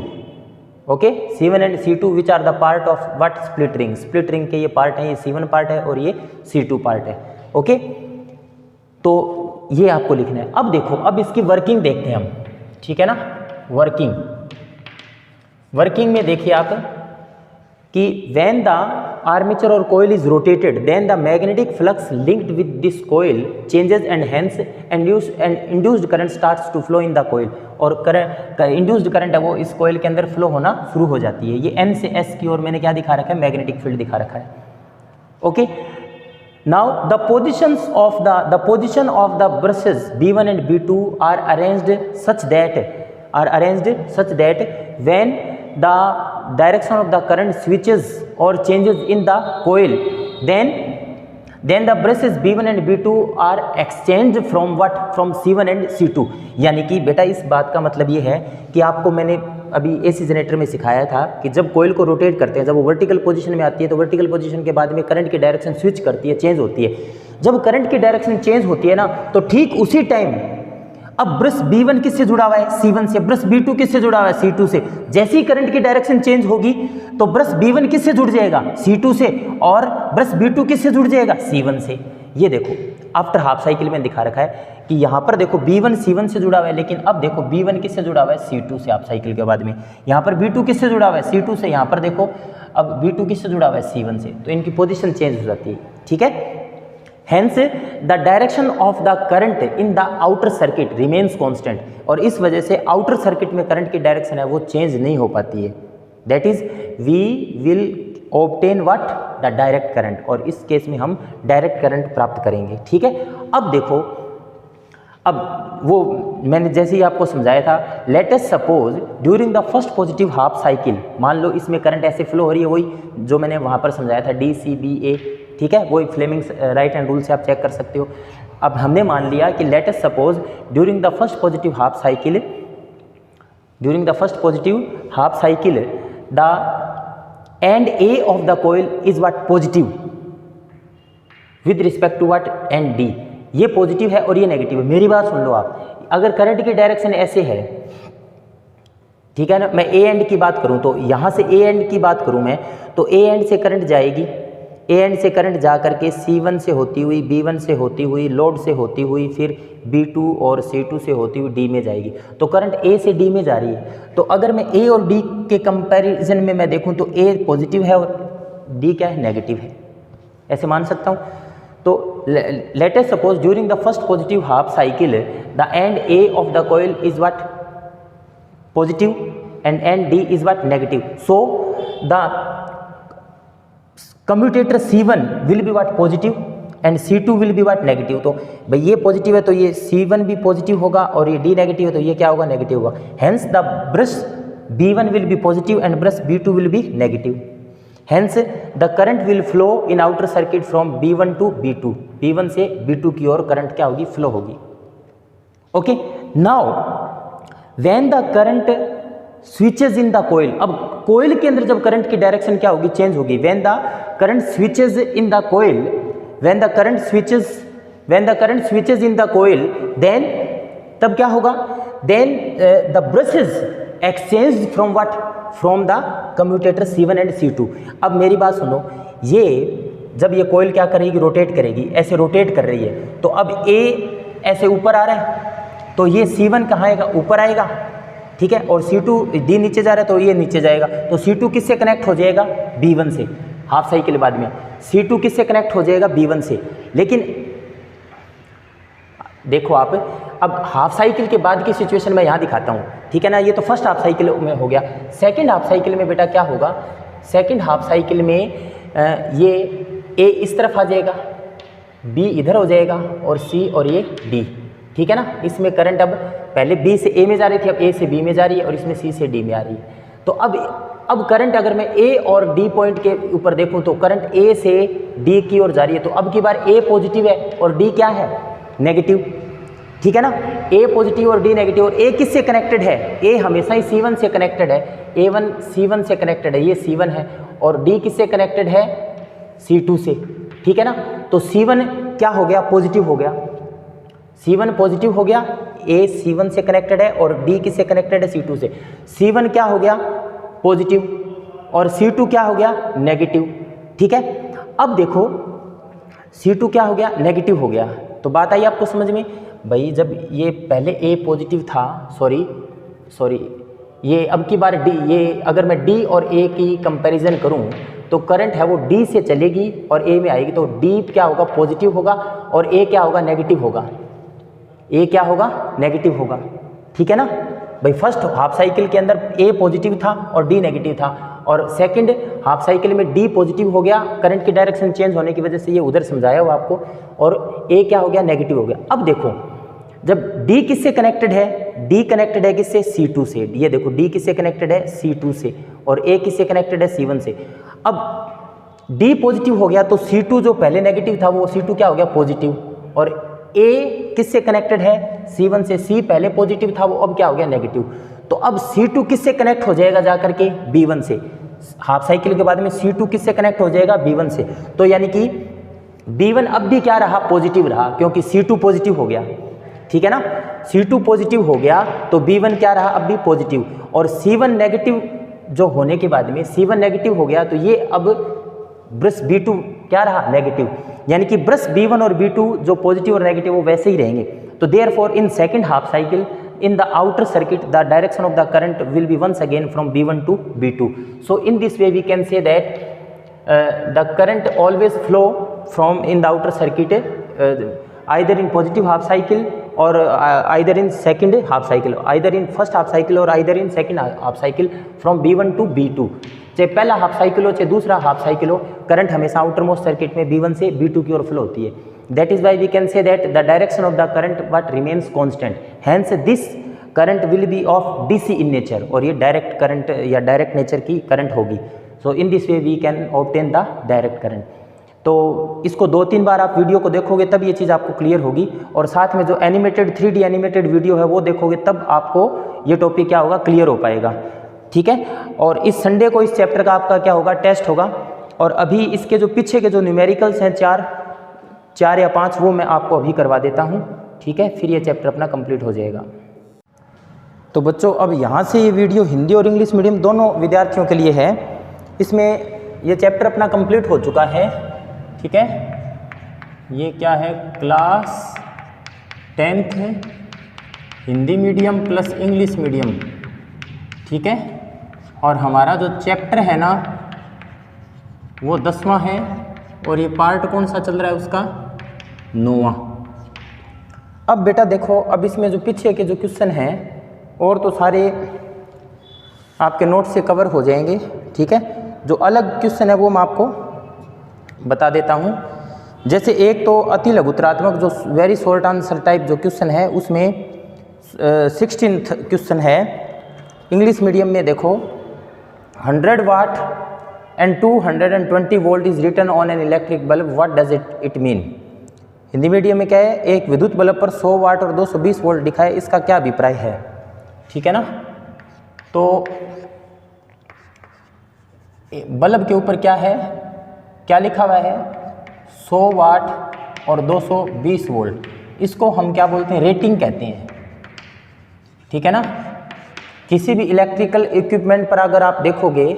Okay, C1 and C2 which are the part of what, split ring. Split ring के ये पार्ट हैं, ये C1 पार्ट है और ये C2 पार्ट है. ओके, तो ये आपको लिखना है. अब देखो, अब इसकी वर्किंग देखते हैं हम. ठीक है ना, वर्किंग में देखिए आप कि व्हेन द आर्मेचर और coil is rotated then the magnetic flux linked with this coil changes and hence induced current starts to flow in the coil. और इंड्यूस्ड करंट है वो इस कोयल के अंदर फ्लो होना शुरू हो जाती है. ये N से S की ओर मैंने क्या दिखा रखा है, मैग्नेटिक फील्ड दिखा रखा है. Okay, now the position of the brushes B1 and B2 are arranged such that when the direction of the current switches और changes in the coil, then the brushes B1 and B2 are exchanged from what? From C1 and C2। यानी कि बेटा इस बात का मतलब ये है कि आपको मैंने अभी AC जनरेटर में सिखाया था कि जब कोयल को रोटेट करते हैं, जब वो वर्टिकल पोजीशन में आती है तो वर्टिकल पोजीशन के बाद में करंट की डायरेक्शन स्विच करती है, चेंज होती है। जब करंट की डायरेक्शन चेंज होती है ना, तो ठीक उसी टाइम अब ब्रश B1 किससे जुड़ा हुआ है? C1 से। ब्रश B2 किससे जुड़ा हुआ है? C2 से। जैसे ही करंट की डायरेक्शन चेंज होगी तो ब्रश B1 किससे जुड़ जाएगा? C2 से। और ब्रश B2 किससे जुड़ जाएगा? C1 से। ये देखो आफ्टर हाफ साइकिल में दिखा रखा है कि यहाँ पर देखो B1 C1 से जुड़ा हुआ है, लेकिन अब देखो B1 किससे जुड़ा हुआ है? C2 से। हाफ साइकिल के बाद में यहाँ पर B2 किससे जुड़ा हुआ है? C2 से। यहाँ पर देखो अब B2 किससे जुड़ा हुआ है? C1 से। तो इनकी पोजिशन चेंज हो जाती है, ठीक है। Hence the direction of the current in the outer circuit remains constant। और इस वजह से आउटर सर्किट में करंट की डायरेक्शन है वो चेंज नहीं हो पाती है। That is we will obtain what? The direct current। और इस केस में हम डायरेक्ट करंट प्राप्त करेंगे, ठीक है। अब देखो, अब वो मैंने जैसे ही आपको समझाया था, late us suppose during the first positive half cycle, मान लो इसमें करंट ऐसे फ्लो हो रही है, वही जो मैंने वहाँ पर समझाया था DCBA, ठीक है, वही फ्लेमिंग्स राइट हैंड रूल से आप चेक कर सकते हो। अब हमने मान लिया कि let us suppose during the first positive half cycle, the end A of the coil is what? Positive with respect to what? End D। ये पॉजिटिव है और ये नेगेटिव है। मेरी बात सुन लो आप, अगर करंट की डायरेक्शन ऐसे है, ठीक है ना, मैं A एंड की बात करूं तो यहाँ से A एंड की बात करूं मैं, तो A एंड से करंट जाएगी, A एंड से करंट जा करके C1 से होती हुई, B1 से होती हुई, लोड से होती हुई, फिर B2 और C2 से होती हुई D में जाएगी। तो करंट A से D में जा रही है। तो अगर मैं A और D के कंपैरिजन में मैं देखूं तो A पॉजिटिव है और D क्या है? नेगेटिव है। ऐसे मान सकता हूं। तो late us suppose during the first positive half cycle the end A of the coil is what? Positive and and D is what? Negative. So the commutator C1 will be what? Positive and C2 will be what? Negative. तो भाई ये positive है तो ये C1 भी positive होगा और ये D नेगेटिव है तो ये क्या होगा? नेगेटिव होगा। Hence the brush B1 will be positive and brush B2 will be negative. Hence the current will flow in outer circuit from B1 to B2। B1 से B2 की ओर करंट क्या होगी? फ्लो होगी। Okay, now when the current switches in the coil, अब coil के अंदर जब current की डायरेक्शन क्या होगी? चेंज होगी। When the current switches in the coil, when the current switches in the coil, then तब क्या होगा? Then the brushes exchange from what? From the commutator C1 and C2। अब मेरी बात सुनो, ये जब ये कोयल क्या करेगी? रोटेट करेगी, ऐसे रोटेट कर रही है। तो अब A ऐसे ऊपर आ रहा है तो ये C1 कहाँ आएगा? ऊपर आएगा, ठीक है। और C2 D नीचे जा रहा है तो ये नीचे जाएगा। तो C2 किससे कनेक्ट हो जाएगा? B1 से। हाफ साइकिल बाद में C2 किससे कनेक्ट हो जाएगा? B1 से। लेकिन देखो आप, अब हाफ साइकिल के बाद की सिचुएशन मैं यहाँ दिखाता हूँ, ठीक है ना। ये तो फर्स्ट हाफ साइकिल में हो गया। सेकंड हाफ साइकिल में बेटा क्या होगा? सेकंड हाफ साइकिल में ये A इस तरफ आ जाएगा, B इधर हो जाएगा और C और ये D, ठीक है ना। इसमें करंट अब पहले B से A में जा रही थी, अब A से B में जा रही है और इसमें C से D में आ रही है। तो अब करंट अगर मैं A और D पॉइंट के ऊपर देखूं तो करंट A से D की ओर जा रही है। तो अब की बार A पॉजिटिव है और D क्या है? नेगेटिव, ठीक है ना। A पॉजिटिव और D नेगेटिव। और A किससे कनेक्टेड है? A हमेशा ही C1 से कनेक्टेड है। A1 C1 से कनेक्टेड है, ये C1 है। और D किससे कनेक्टेड है? C2 से, ठीक है ना। तो C1 क्या हो गया? पॉजिटिव हो गया। C1 पॉजिटिव हो गया, A C1 से कनेक्टेड है और D किससे कनेक्टेड है? C2 से। C1 क्या हो गया? पॉजिटिव और C2 क्या हो गया? नेगेटिव, ठीक है। अब देखो C2 क्या हो गया? नेगेटिव हो गया। तो बात आई आपको समझ में? भाई जब ये पहले A पॉजिटिव था, सॉरी ये अब की बार D, ये अगर मैं D और A की कंपैरिजन करूं तो करंट है वो D से चलेगी और A में आएगी। तो D क्या होगा? पॉजिटिव होगा और A क्या होगा? नेगेटिव होगा। A क्या होगा? नेगेटिव होगा, ठीक है ना। भाई फर्स्ट हाफ साइकिल के अंदर A पॉजिटिव था और D नेगेटिव था, और सेकंड हाफ साइकिल में D पॉजिटिव हो गया, करंट की डायरेक्शन चेंज होने की वजह से ये उधर समझाया हुआ आपको, और A क्या हो गया? नेगेटिव हो गया। अब देखो जब D किससे कनेक्टेड है? D कनेक्टेड है किससे, C2 से। ये देखो D किससे कनेक्टेड है, C2 से, और A किससे कनेक्टेड है, C1 से। अब D पॉजिटिव हो गया तो C2 जो पहले नेगेटिव था वो C2 क्या हो गया, पॉजिटिव, और A किससे कनेक्टेड है, C1 से। C पहले पॉजिटिव था वो अब क्या हो गया, नेगेटिव। तो अब C2 किससे कनेक्ट हो जाएगा जाकर के, B1 से। हाफ साइकिल के बाद में C2 किससे कनेक्ट हो जाएगा, B1 से। तो यानी कि B1 अब भी क्या रहा, पॉजिटिव रहा, क्योंकि C2 पॉजिटिव हो गया, ठीक है ना। C2 पॉजिटिव हो गया तो B1 क्या रहा, अब भी पॉजिटिव, और C1 नेगेटिव जो होने के बाद में C1 नेगेटिव हो गया तो ये अब ब्रश B2 क्या रहा, नेगेटिव। यानी कि ब्रश B1 और B2 जो पॉजिटिव और नेगेटिव वो वैसे ही रहेंगे। तो therefore in second half cycle in the outer circuit the direction of the current will be once again from B1 to B2. So in this way we can say that the current always flow from in the outer circuit either in positive half cycle or either in second half cycle, either in first half cycle or either in second half cycle from B1 to B2। चाहे पहला half cycle हो चाहे दूसरा half cycle हो, current हमेशा outer most circuit में B1 से B2 की ओर फ्लो होती है। That is why we can say that the direction of the current but remains constant. Hence this current will be of DC in nature, और ये direct current या direct nature की current होगी। So in this way we can obtain the direct current। तो इसको 2-3 बार आप video को देखोगे तब ये चीज़ आपको क्लियर होगी, और साथ में जो एनिमेटेड 3D एनिमेटेड वीडियो है वो देखोगे तब आपको ये टॉपिक क्या होगा, क्लियर हो पाएगा, ठीक है। और इस संडे को इस चैप्टर का आपका क्या होगा, टेस्ट होगा। और अभी इसके जो पीछे के जो न्यूमेरिकल्स हैं 4 या 5 वो मैं आपको अभी करवा देता हूँ, ठीक है, फिर ये चैप्टर अपना कंप्लीट हो जाएगा। तो बच्चों अब यहाँ से ये वीडियो हिंदी और इंग्लिश मीडियम दोनों विद्यार्थियों के लिए है। इसमें ये चैप्टर अपना कंप्लीट हो चुका है, ठीक है। ये क्या है, क्लास 10th है, Hindi medium plus English medium, ठीक है। और हमारा जो चैप्टर है ना वो 10वां है, और ये पार्ट कौन सा चल रहा है उसका, 9वां। अब बेटा देखो, अब इसमें जो पीछे के जो क्वेश्चन हैं और तो सारे आपके नोट से कवर हो जाएंगे, ठीक है। जो अलग क्वेश्चन है वो मैं आपको बता देता हूँ। जैसे एक तो अति लघुतरात्मक जो वेरी शॉर्ट आंसर टाइप जो क्वेश्चन है उसमें 16th क्वेश्चन है इंग्लिश मीडियम में। देखो 100 watt and 220 volt is written on an electric bulb, what does it mean. Hindi medium में क्या है, एक विद्युत बल्ब पर 100 वाट और 220 वोल्ट लिखा है, इसका क्या अभिप्राय है, ठीक है ना। तो बल्ब के ऊपर क्या है, क्या लिखा हुआ है, 100 वाट और 220 वोल्ट, इसको हम क्या बोलते हैं, रेटिंग कहते हैं, ठीक है ना। किसी भी इलेक्ट्रिकल इक्विपमेंट पर अगर आप देखोगे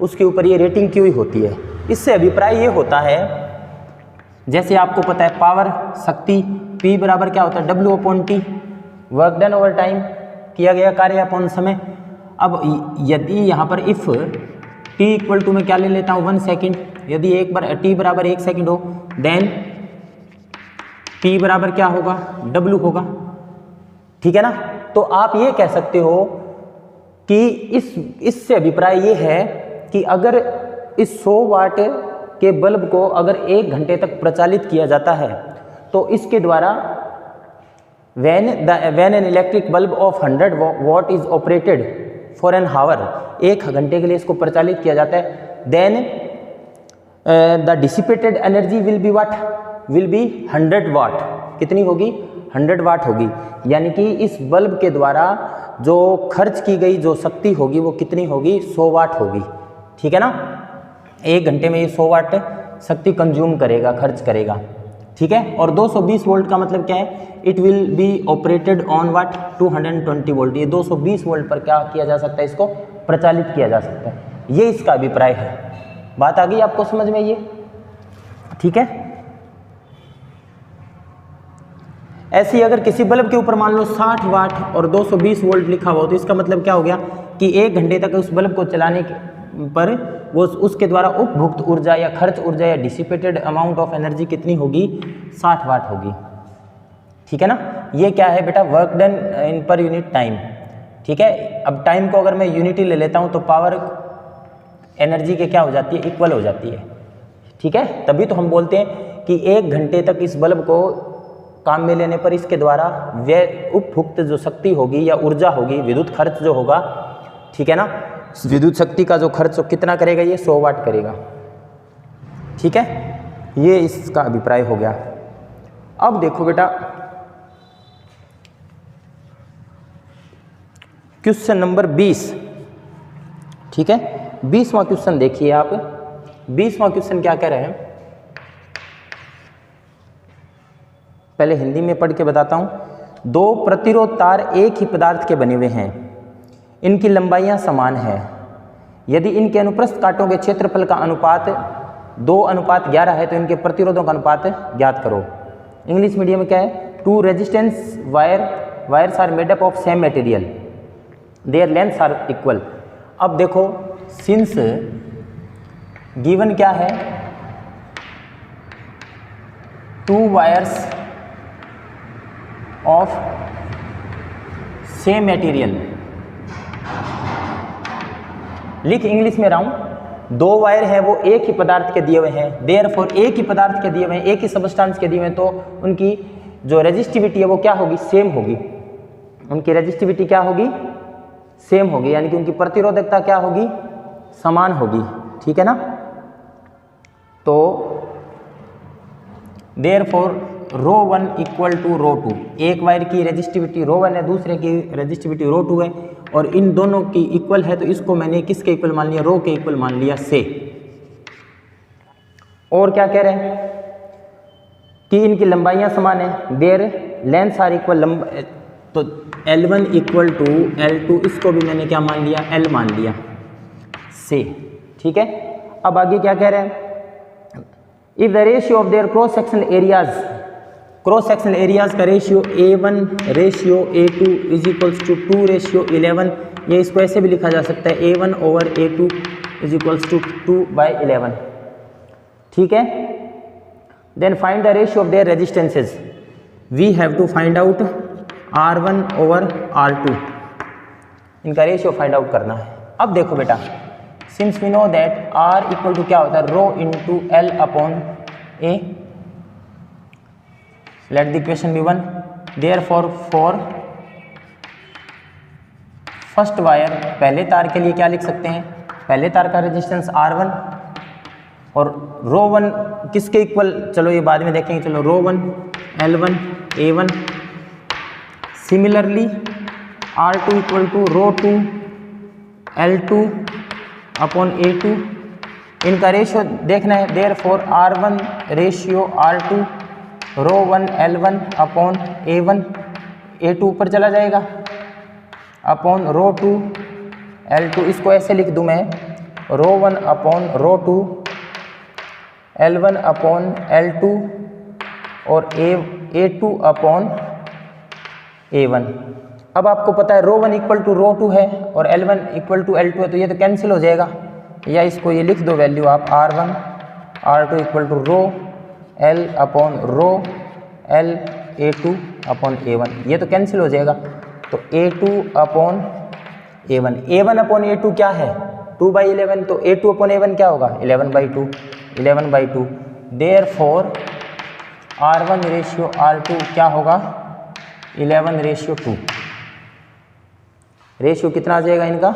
उसके ऊपर ये रेटिंग की हुई होती है। इससे अभिप्राय ये होता है, जैसे आपको पता है पावर शक्ति P बराबर क्या होता है, W/T, work done over time, किया गया कार्य अपॉन समय। अब यदि यहाँ पर इफ़ T इक्वल टू मैं क्या ले लेता हूँ 1 सेकेंड, यदि एक बार T बराबर 1 सेकेंड हो देन P बराबर क्या होगा, W होगा, ठीक है ना। तो आप ये कह सकते हो कि इससे अभिप्राय ये है कि अगर इस 100 वाट के बल्ब को अगर 1 घंटे तक प्रचालित किया जाता है तो इसके द्वारा when an electric bulb of 100 watt is operated for an hour, 1 घंटे के लिए इसको प्रचालित किया जाता है, then the dissipated energy will be what, will be 100 watt। कितनी होगी, 100 वाट होगी। यानी कि इस बल्ब के द्वारा जो खर्च की गई जो शक्ति होगी वो कितनी होगी, 100 वाट होगी, ठीक है ना। 1 घंटे में ये 100 वाट शक्ति कंज्यूम करेगा, खर्च करेगा, ठीक है। और 220 वोल्ट का मतलब क्या है, it will be operated on what 220 volt, ये 220 वोल्ट पर क्या किया जा सकता है, इसको प्रचालित किया जा सकता है। ये इसका अभिप्राय है। बात आ गई आपको समझ में ये, ठीक है। ऐसी अगर किसी बल्ब के ऊपर मान लो 60 वाट और 220 वोल्ट लिखा हुआ तो इसका मतलब क्या हो गया कि 1 घंटे तक उस बल्ब को चलाने पर वो उसके द्वारा उपभुक्त ऊर्जा या खर्च ऊर्जा या डिसिपेटेड अमाउंट ऑफ एनर्जी कितनी होगी, 60 वाट होगी, ठीक है ना। ये क्या है बेटा, work done in per unit time, ठीक है। अब टाइम को अगर मैं यूनिटी ले लेता हूँ तो पावर एनर्जी के क्या हो जाती है, इक्वल हो जाती है, ठीक है। तभी तो हम बोलते हैं कि 1 घंटे तक इस बल्ब को काम में लेने पर इसके द्वारा व्यय उपभुक्त जो शक्ति होगी या ऊर्जा होगी, विद्युत खर्च जो होगा, ठीक है ना, विद्युत शक्ति का जो खर्च कितना करेगा, ये 100 वाट करेगा। ठीक है, ये इसका अभिप्राय हो गया। अब देखो बेटा क्वेश्चन नंबर 20, ठीक है, 20वां क्वेश्चन देखिए आप। 20वां क्वेश्चन क्या कह रहे हैं, पहले हिंदी में पढ़ के बताता हूं। दो प्रतिरोध तार एक ही पदार्थ के बने हुए हैं, इनकी लंबाइयां समान हैं। यदि इनके अनुप्रस्थ कांटों के क्षेत्रफल का अनुपात 2:11 है तो इनके प्रतिरोधों का अनुपात ज्ञात करो। इंग्लिश मीडियम में क्या है, two resistance wires are made up of same material, their lengths are equal. अब देखो सिंस गिवन क्या है, 2 वायर्स ऑफ सेम मटेरियल, लिख इंग्लिश में रहा हूं, 2 वायर है वो एक ही पदार्थ के दिए हुए हैं, देयरफॉर एक ही पदार्थ के दिए हुए हैं, एक ही सबस्टेंस के दिए हुए हैं, तो उनकी जो रेजिस्टिविटी है वो क्या होगी, सेम होगी। उनकी रेजिस्टिविटी क्या होगी, सेम होगी, यानी कि उनकी प्रतिरोधकता क्या होगी, समान होगी। ठीक है ना, तो देयरफॉर ρ1 इक्वल टू ρ2, एक वायर की रेजिस्टिविटी ρ1 है, दूसरे की रेजिस्टिविटी ρ2 है, और इन दोनों की इक्वल है, तो इसको मैंने किसके इक्वल मान लिया, रो के इक्वल मान लिया से। और क्या कह रहे हैं कि इनकी लंबाइयां समान है, देयर लेंथ्स आर इक्वल, तो L1 इक्वल टू L2, इसको भी मैंने क्या मान लिया, L मान लिया से। ठीक है, अब आगे क्या कह रहे हैं, if the ratio of their cross sectional areas का ratio A1 ratio A2 is equals to 2:11, ये इसको ऐसे भी लिखा जा सकता है, A1 over A2 is equals to 2/11। ठीक है, then find the ratio of their resistances, we have to find out R1 over R2, इनका रेशियो फाइंड आउट करना है। अब देखो बेटा, since we know that R equal to क्या होता है, rho into L upon A, let the equation be 1, therefore for first wire, पहले तार के लिए क्या लिख सकते हैं, पहले तार का रेजिस्टेंस R1 और ρ1 किसके इक्वल, चलो ये बाद में देखेंगे, चलो ρ1 L1 A1, similarly R2 equal to ρ2 L2 upon A2, इनका रेशियो देखना है, therefore R1 ratio R2 ρ1 L1 upon A1, A2 ऊपर चला जाएगा, अपॉन ρ2 L2, इसको ऐसे लिख दूं मैं, ρ1 अपॉन ρ2 L1 अपॉन L2 और A2 अपॉन A1। अब आपको पता है ρ1 इक्वल टू ρ2 है और L1 इक्वल टू L2 है, तो ये तो कैंसिल हो जाएगा, या इसको ये लिख दो वैल्यू आप, R1 R2 equal to rho L upon rho L A2 upon A1, ये तो कैंसिल हो जाएगा, तो A2 upon A1, A1 upon A2 क्या है, 2/11, तो A2 अपॉन A1 क्या होगा, 11/2, देयरफॉर R1 रेशियो R2 क्या होगा, 11:2, रेशियो कितना आ जाएगा इनका,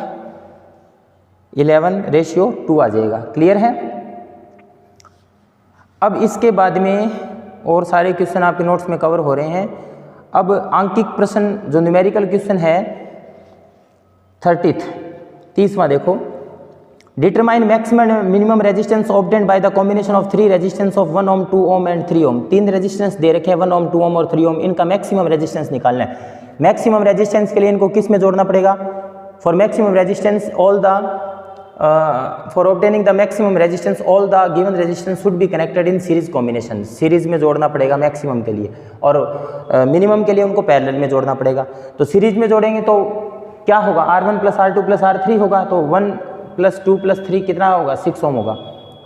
11:2 आ जाएगा। क्लियर है। अब इसके बाद में और सारे क्वेश्चन आपके नोट्स में कवर हो रहे हैं। अब आंकिक प्रश्न जो न्यूमेरिकल क्वेश्चन है 30वां देखो, determine maximum minimum resistance obtained by the combination of 3 resistance of 1 ohm 2 ohm and 3 ohm. 3 resistance दे रखे हैं, 1 ओम 2 ओम और 3 ओम, इनका मैक्सिमम रेजिस्टेंस निकालना है। मैक्सिमम रेजिस्टेंस के लिए इनको किस में जोड़ना पड़ेगा, for maximum resistance all the for obtaining the maximum resistance all the given resistance should be connected in series combination. Series में जोड़ना पड़ेगा मैक्सिमम के लिए, और मिनिमम के लिए उनको पैरेलल में जोड़ना पड़ेगा। तो सीरीज में जोड़ेंगे तो क्या होगा, R1 + R2 + R3 होगा, तो 1 + 2 + 3 कितना होगा, 6 ओम होगा।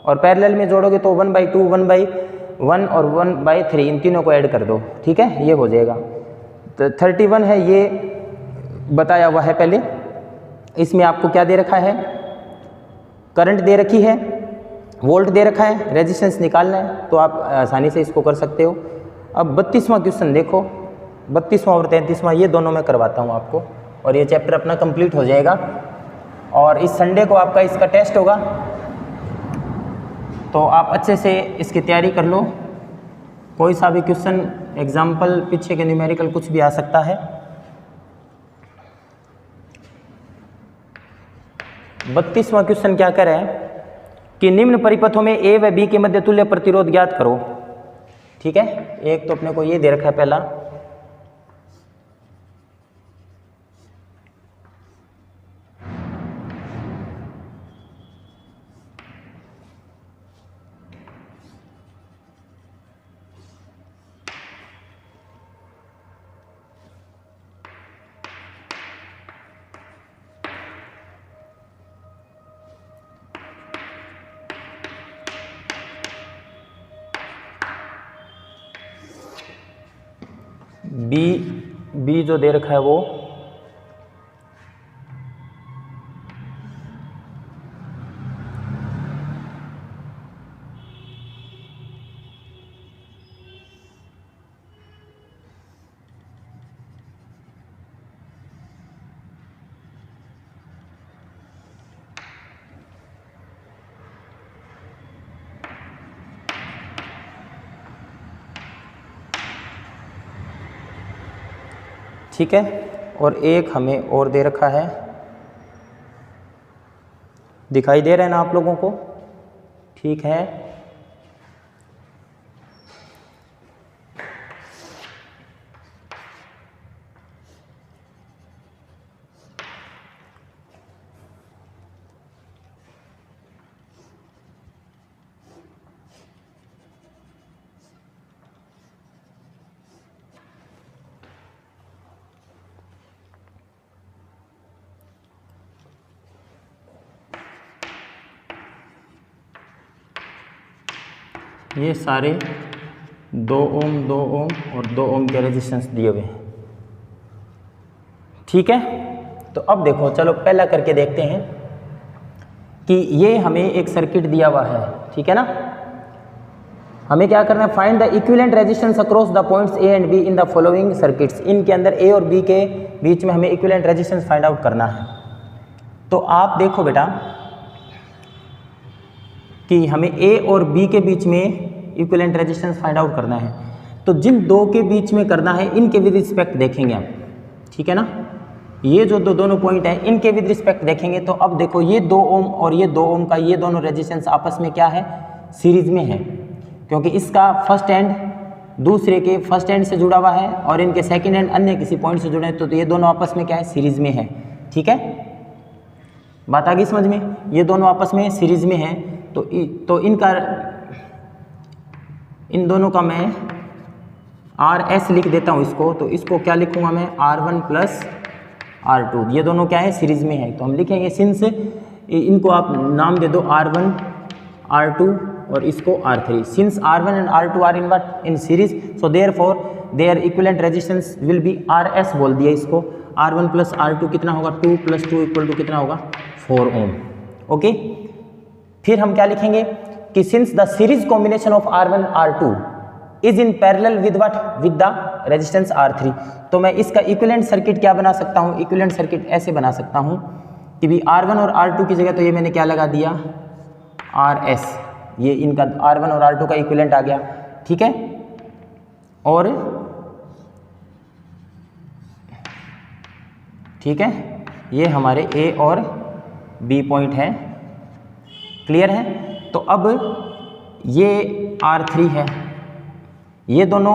और पैरेलल में जोड़ोगे तो 1/2 1/1 और 1/3 इन तीनों को ऐड कर दो, ठीक है, ये हो जाएगा। तो 31 है, ये बताया हुआ है पहले। इसमें आपको क्या दे रखा है, करंट दे रखी है, वोल्ट दे रखा है, रेजिस्टेंस निकालना है, तो आप आसानी से इसको कर सकते हो। अब 32वां क्वेश्चन देखो, 32वां और 33वां ये दोनों मैं करवाता हूँ आपको, और ये चैप्टर अपना कंप्लीट हो जाएगा। और इस संडे को आपका इसका टेस्ट होगा, तो आप अच्छे से इसकी तैयारी कर लो। कोई सा भी क्वेश्चन, एग्जाम्पल, पीछे के न्यूमेरिकल कुछ भी आ सकता है। 32वां क्वेश्चन क्या कह रहा है कि निम्न परिपथों में ए व बी के मध्य तुल्य प्रतिरोध ज्ञात करो। ठीक है, एक तो अपने को ये दे रखा है पहला, बी जो दे रखा है वो ठीक है, और एक हमें और दे रखा है, दिखाई दे रहा है ना आप लोगों को? ठीक है, ये सारे 2 ओम 2 ओम और 2 ओम के रेजिस्टेंस दिए हुए हैं। ठीक है, तो अब देखो, चलो पहला करके देखते हैं कि ये हमें एक सर्किट दिया हुआ है। ठीक है ना, हमें क्या करना है, find the equivalent resistance across the points A and be in the following circuits. इनके अंदर ए और बी के बीच में हमें इक्विवेलेंट रेजिस्टेंस फाइंड आउट करना है। तो आप देखो बेटा कि हमें ए और बी के बीच में इक्विवेलेंट रेजिस्टेंस फाइंड आउट करना है। तो जिन दो के बीच में करना है, इनके विद रिस्पेक्ट देखेंगे हम। ठीक है ना, ये जो दोनों पॉइंट हैं इनके विद रिस्पेक्ट देखेंगे। तो अब देखो, ये 2 ओम और ये 2 ओम का ये दोनों रेजिस्टेंस आपस में क्या है, सीरीज में है, क्योंकि इसका फर्स्ट एंड दूसरे के फर्स्ट एंड से जुड़ा हुआ है और इनके सेकंड एंड अन्य किसी पॉइंट से जुड़े हैं। तो ये दोनों आपस में क्या है, सीरीज में है। ठीक है, बात आ गई समझ में? ये दोनों आपस में सीरीज में है। तो इन दोनों का मैं RS लिख देता हूँ इसको। तो इसको क्या लिखूंगा मैं, R1 प्लस R2। ये दोनों क्या है, सीरीज में है। तो हम लिखेंगे सिंस, इनको आप नाम दे दो R1 R2 और इसको R3। Since R1 and R2 are in what, in series, so therefore their equivalent resistance will be RS बोल दिया इसको। R1 प्लस R2 कितना होगा, 2 + 2 = कितना होगा, 4 ओम। ओके, फिर हम क्या लिखेंगे कि since the series combination of R1 R2 is in parallel with what, with the resistance R3। तो मैं इसका इक्विवेलेंट सर्किट क्या बना सकता हूँ, इक्विवेलेंट सर्किट ऐसे बना सकता हूँ कि भी R1 और R2 की जगह तो ये मैंने क्या लगा दिया, RS। ये इनका R1 और R2 का इक्विवेलेंट आ गया। ठीक है, और ठीक है, ये हमारे A और B पॉइंट हैं। क्लियर है? तो अब ये R3 है, ये दोनों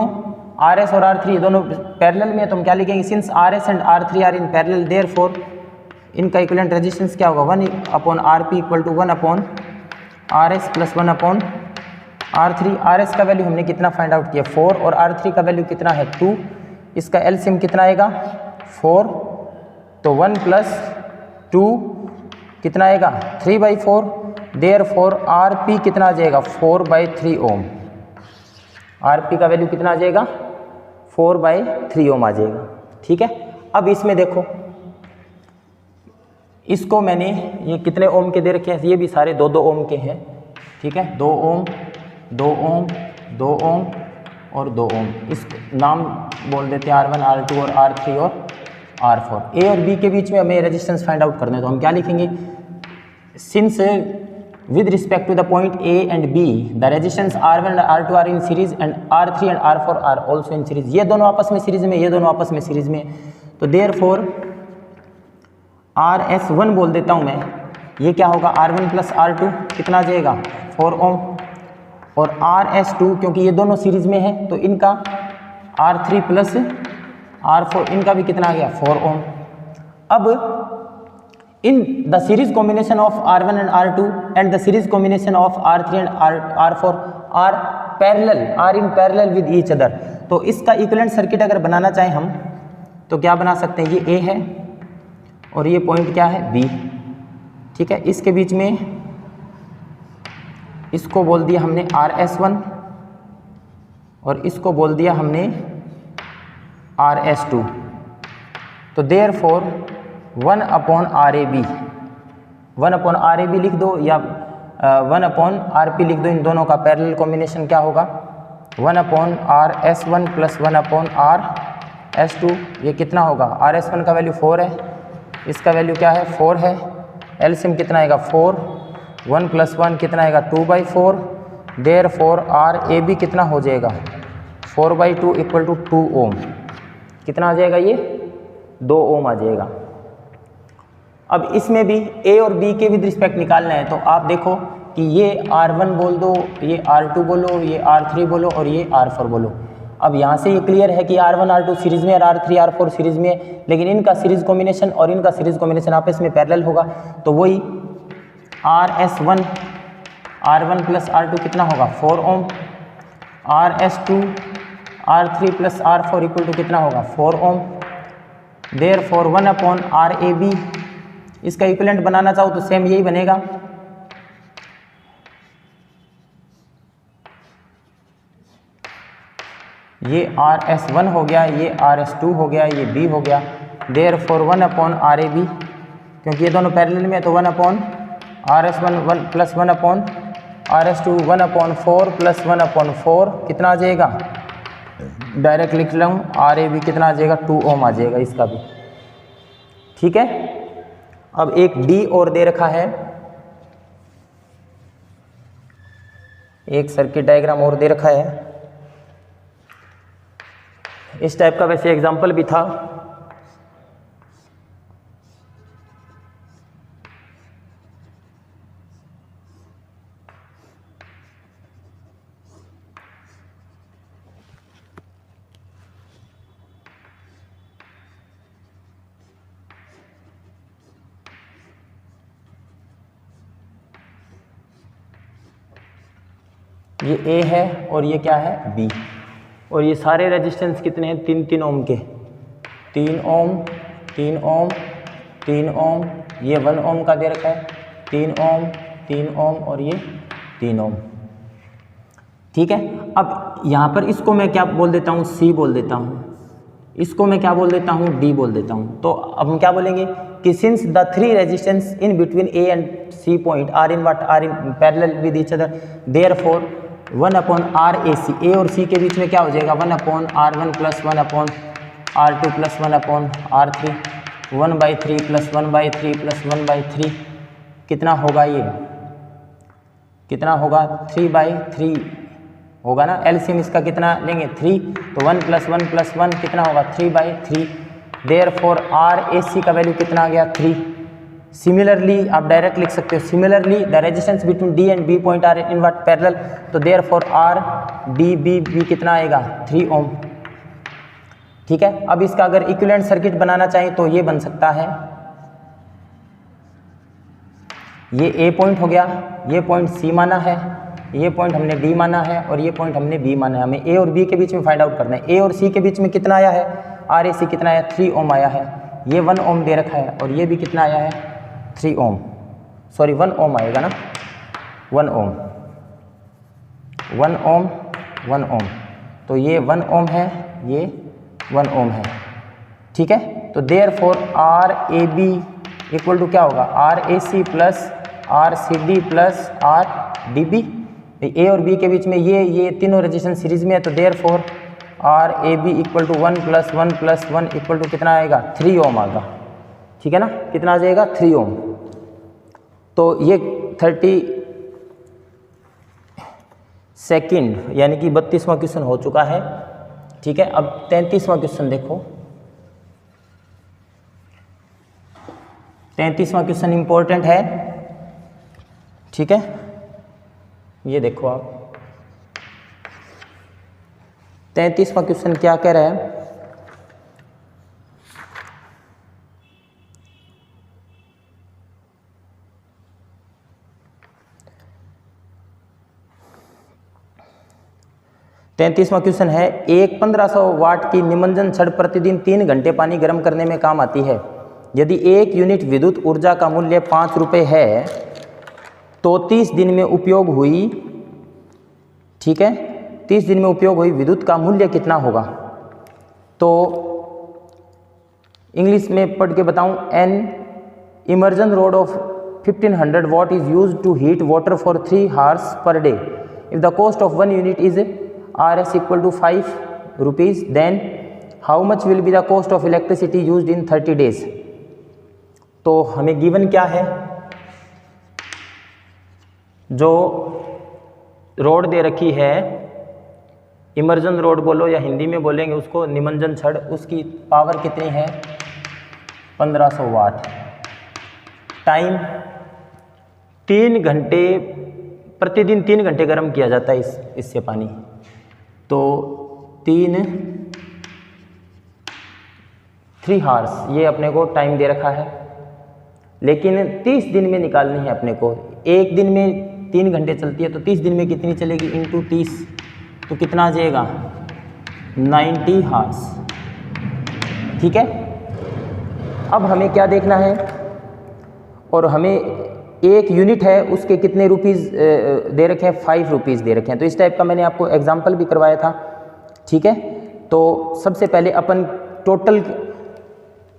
RS और R3 दोनों पैरेलल में है। तो हम क्या लिखेंगे, since RS and R3 are in parallel, therefore इनका इक्विवेलेंट रेजिस्टेंस क्या होगा, 1/RP = 1/RS + 1/R3। RS का वैल्यू हमने कितना फाइंड आउट किया, 4, और R3 का वैल्यू कितना है, 2। इसका एलसीएम कितना आएगा, 4। तो 1 + 2 कितना आएगा, 3/4। देयरफॉर RP कितना आ जाएगा, 4/3 ओम। RP का वैल्यू कितना आ जाएगा, 4/3 ओम आ जाएगा। ठीक है, अब इसमें देखो, इसको मैंने, ये कितने ओम के दे रखे हैं, ये भी सारे 2-2 ओम के हैं। ठीक है, 2 ओम 2 ओम 2 ओम और 2 ओम। इस नाम बोल देते हैं R1, R2 और R3 और R4। ए और बी के बीच में हमें रेजिस्टेंस फाइंड आउट करना है, तो हम क्या लिखेंगे, since with respect to the point A and B the resistance R1 and R2 are in series and R3 and R4 are also in series. ये दोनों आपस में सीरीज में, ये दोनों आपस में सीरीज में, तो देयरफॉर RS1 बोल देता हूँ मैं, ये क्या होगा R1 प्लस R2 कितना आ जाएगा 4 ओम, और RS2 क्योंकि ये दोनों सीरीज में है तो इनका R3 प्लस R4 इनका भी कितना आ गया 4 ओम। अब in the series combination of R1 and R2 and the series combination of R3 and R4 are parallel, are in parallel with each other. तो इसका इक्विवेलेंट सर्किट अगर बनाना चाहें हम तो क्या बना सकते हैं, ये A है और ये पॉइंट क्या है B, ठीक है। इसके बीच में इसको बोल दिया हमने RS1 और इसको बोल दिया हमने RS2। तो देयरफॉर 1/RAB, 1/RAB लिख दो या 1/RP लिख दो, इन दोनों का पैरेलल कॉम्बिनेशन क्या होगा 1/RS1 प्लस 1/RS2। ये कितना होगा, RS1 का वैल्यू 4 है, इसका वैल्यू क्या है 4 है, एलसीएम कितना आएगा 4, 1 + 1 कितना आएगा 2/4। देयरफॉर RAB कितना हो जाएगा 4/2 = 2 ओम। कितना आ जाएगा, ये 2 ओम आ जाएगा। अब इसमें भी A और B के विद रिस्पेक्ट निकालना है, तो आप देखो कि ये R1 बोल दो, ये R2 बोलो, ये R3 बोलो और ये R4 बोलो। अब यहाँ से ये क्लियर है कि R1 R2 सीरीज़ में और R3 R4 सीरीज़ में, लेकिन इनका सीरीज़ कॉम्बिनेशन और इनका सीरीज़ कॉम्बिनेशन आपस में पैरेलल होगा, तो वही RS1 R1 प्लस R2 कितना होगा 4 ओम, RS2 R3 प्लस R4 = कितना होगा 4 ओम। देयरफॉर 1/RAB, इसका इक्विवेलेंट बनाना चाहो तो सेम यही बनेगा, ये RS1 हो गया, ये RS2 हो गया, ये B हो गया। देयरफॉर 1/RAB, क्योंकि ये दोनों पैरेलल में है तो 1/RS1 1 प्लस 1/RS2 1/4 प्लस 1/4 कितना आ जाएगा, डायरेक्ट लिख रहा हूँ RAB कितना आ जाएगा 2 ओम आ जाएगा इसका भी, ठीक है। अब एक D और दे रखा है, एक सर्किट डायग्राम और दे रखा है, इस टाइप का वैसे एग्जाम्पल भी था। ये A है और ये क्या है B, और ये सारे रेजिस्टेंस कितने हैं 3-3 ओम के, 3 ओम 3 ओम 3 ओम, ये 1 ओम का दे रखा है, 3 ओम 3 ओम और ये 3 ओम, ठीक है। अब यहाँ पर इसको मैं क्या बोल देता हूँ C बोल देता हूँ, इसको मैं क्या बोल देता हूँ D बोल देता हूँ। तो अब हम क्या बोलेंगे कि since the 3 resistance in between A and C point are in parallel with each other, therefore 1/RAC, A और C के बीच में क्या हो जाएगा 1/R1 plus 1/R2 plus 1/R3, 1/3 plus 1/3 plus 1/3 कितना होगा, ये कितना होगा 3/3 होगा ना। एलसीएम इसका कितना लेंगे 3, तो 1 + 1 + 1 कितना होगा 3/3। देयरफॉर RAC का वैल्यू कितना आ गया 3। सिमिलरली आप डायरेक्ट लिख सकते हो, similarly the resistance between D and B point are in what parallel, तो देयरफॉर RDB कितना आएगा 3 ओम, ठीक है। अब इसका अगर इक्विवेलेंट सर्किट बनाना चाहें तो ये बन सकता है, ये A पॉइंट हो गया, ये पॉइंट C माना है, ये पॉइंट हमने D माना है और ये पॉइंट हमने B माना है। हमें A और B के बीच में फाइंड आउट करना है। A और C के बीच में कितना आया है, RAC कितना आया 3 ओम आया है, ये 1 ओम दे रखा है और ये भी कितना आया है 3 ओम, सॉरी 1 ओम आएगा ना, 1 ओम 1 ओम 1 ओम, तो ये 1 ओम है, ये 1 ओम है, ठीक है। तो देयरफॉर RAB = क्या होगा RAC plus RCD plus RDB, ए और बी के बीच में ये तीनों रेजिस्टेंस सीरीज में है, तो therefore R A B equal to 1 + 1 + 1 equal to कितना आएगा 3 ओम आएगा, ठीक है ना, कितना आ जाएगा 3 ओम। तो ये 30 सेकंड यानी कि 32वां क्वेश्चन हो चुका है, ठीक है। अब 33वां क्वेश्चन देखो, 33वां क्वेश्चन इंपॉर्टेंट है, ठीक है। ये देखो आप 33वां क्वेश्चन क्या कह रहा है, तैंतीसवां क्वेश्चन है, एक 1500 वाट की निमज्जन छड़ प्रतिदिन 3 घंटे पानी गर्म करने में काम आती है। यदि 1 यूनिट विद्युत ऊर्जा का मूल्य 5 रुपये है तो 30 दिन में उपयोग हुई, ठीक है, 30 दिन में उपयोग हुई विद्युत का मूल्य कितना होगा। तो इंग्लिश में पढ़ के बताऊं, an immersion rod of 1500 watt is used to heat water for 3 hours per day. If the cost of 1 unit is RS equal to 5 rupees, then how much will be the cost of electricity used in 30 days। तो हमें given क्या है, जो road दे रखी है, immersion road बोलो या हिंदी में बोलेंगे उसको निमज्जन छड़, उसकी पावर कितनी है 1500 वाट। टाइम 3 घंटे, प्रतिदिन 3 घंटे गर्म किया जाता है इससे पानी। तो 3 hours ये अपने को टाइम दे रखा है, लेकिन 30 दिन में निकालनी है अपने को। एक दिन में 3 घंटे चलती है तो 30 दिन में कितनी चलेगी, इंटू 30, तो कितना आ जाएगा 90 hours, ठीक है। अब हमें क्या देखना है, और हमें 1 यूनिट है उसके कितने रुपीज़ दे रखे हैं, 5 रुपीज़ दे रखे हैं। तो इस टाइप का मैंने आपको एग्जाम्पल भी करवाया था, ठीक है। तो सबसे पहले अपन टोटल,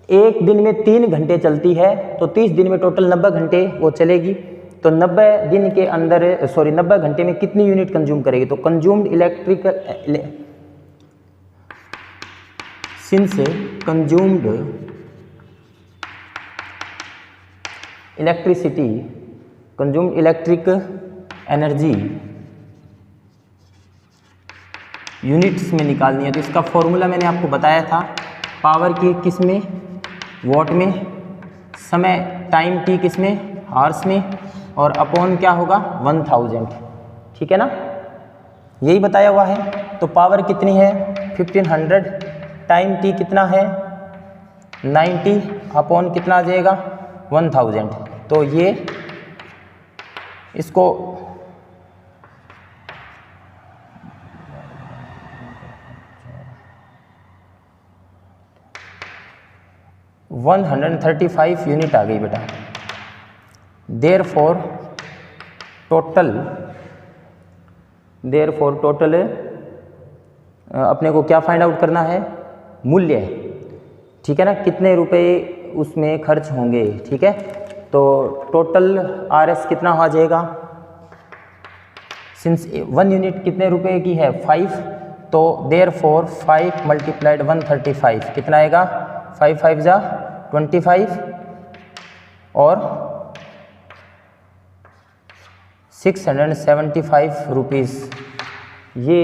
एक दिन में 3 घंटे चलती है तो 30 दिन में टोटल 90 घंटे वो चलेगी। तो 90 दिन के अंदर 90 घंटे में कितनी यूनिट कंज्यूम करेगी, तो consumed electrical since consumed electricity, consumed electric energy units में निकालनी है। तो इसका फॉर्मूला मैंने आपको बताया था, पावर की किस में, वॉट में, समय टाइम टी किस में, आवर्स में, और अपॉन क्या होगा 1000, ठीक है ना, यही बताया हुआ है। तो पावर कितनी है 1500, टाइम टी कितना है 90, अपॉन कितना आ जाएगा 1000। तो ये इसको वन 135 यूनिट आ गई बेटा। देयरफॉर टोटल अपने को क्या फाइंड आउट करना है, मूल्य, ठीक है ना, कितने रुपए उसमें खर्च होंगे, ठीक है। तो टोटल RS कितना आ जाएगा, सिंस 1 यूनिट कितने रुपए की है 5, तो देयरफॉर 5 × 135 कितना आएगा, 5 × 5 = 25 और 675 रुपीज़ ये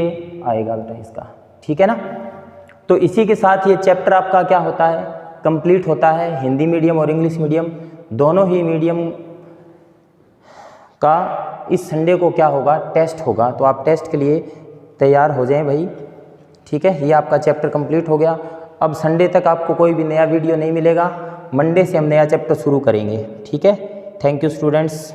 आएगा बेटा इसका, ठीक है ना। तो इसी के साथ ये चैप्टर आपका क्या होता है, कंप्लीट होता है। हिंदी मीडियम और इंग्लिश मीडियम दोनों ही मीडियम का इस संडे को क्या होगा, टेस्ट होगा। तो आप टेस्ट के लिए तैयार हो जाएं भाई, ठीक है। ये आपका चैप्टर कंप्लीट हो गया। अब संडे तक आपको कोई भी नया वीडियो नहीं मिलेगा, मंडे से हम नया चैप्टर शुरू करेंगे, ठीक है। Thank you students.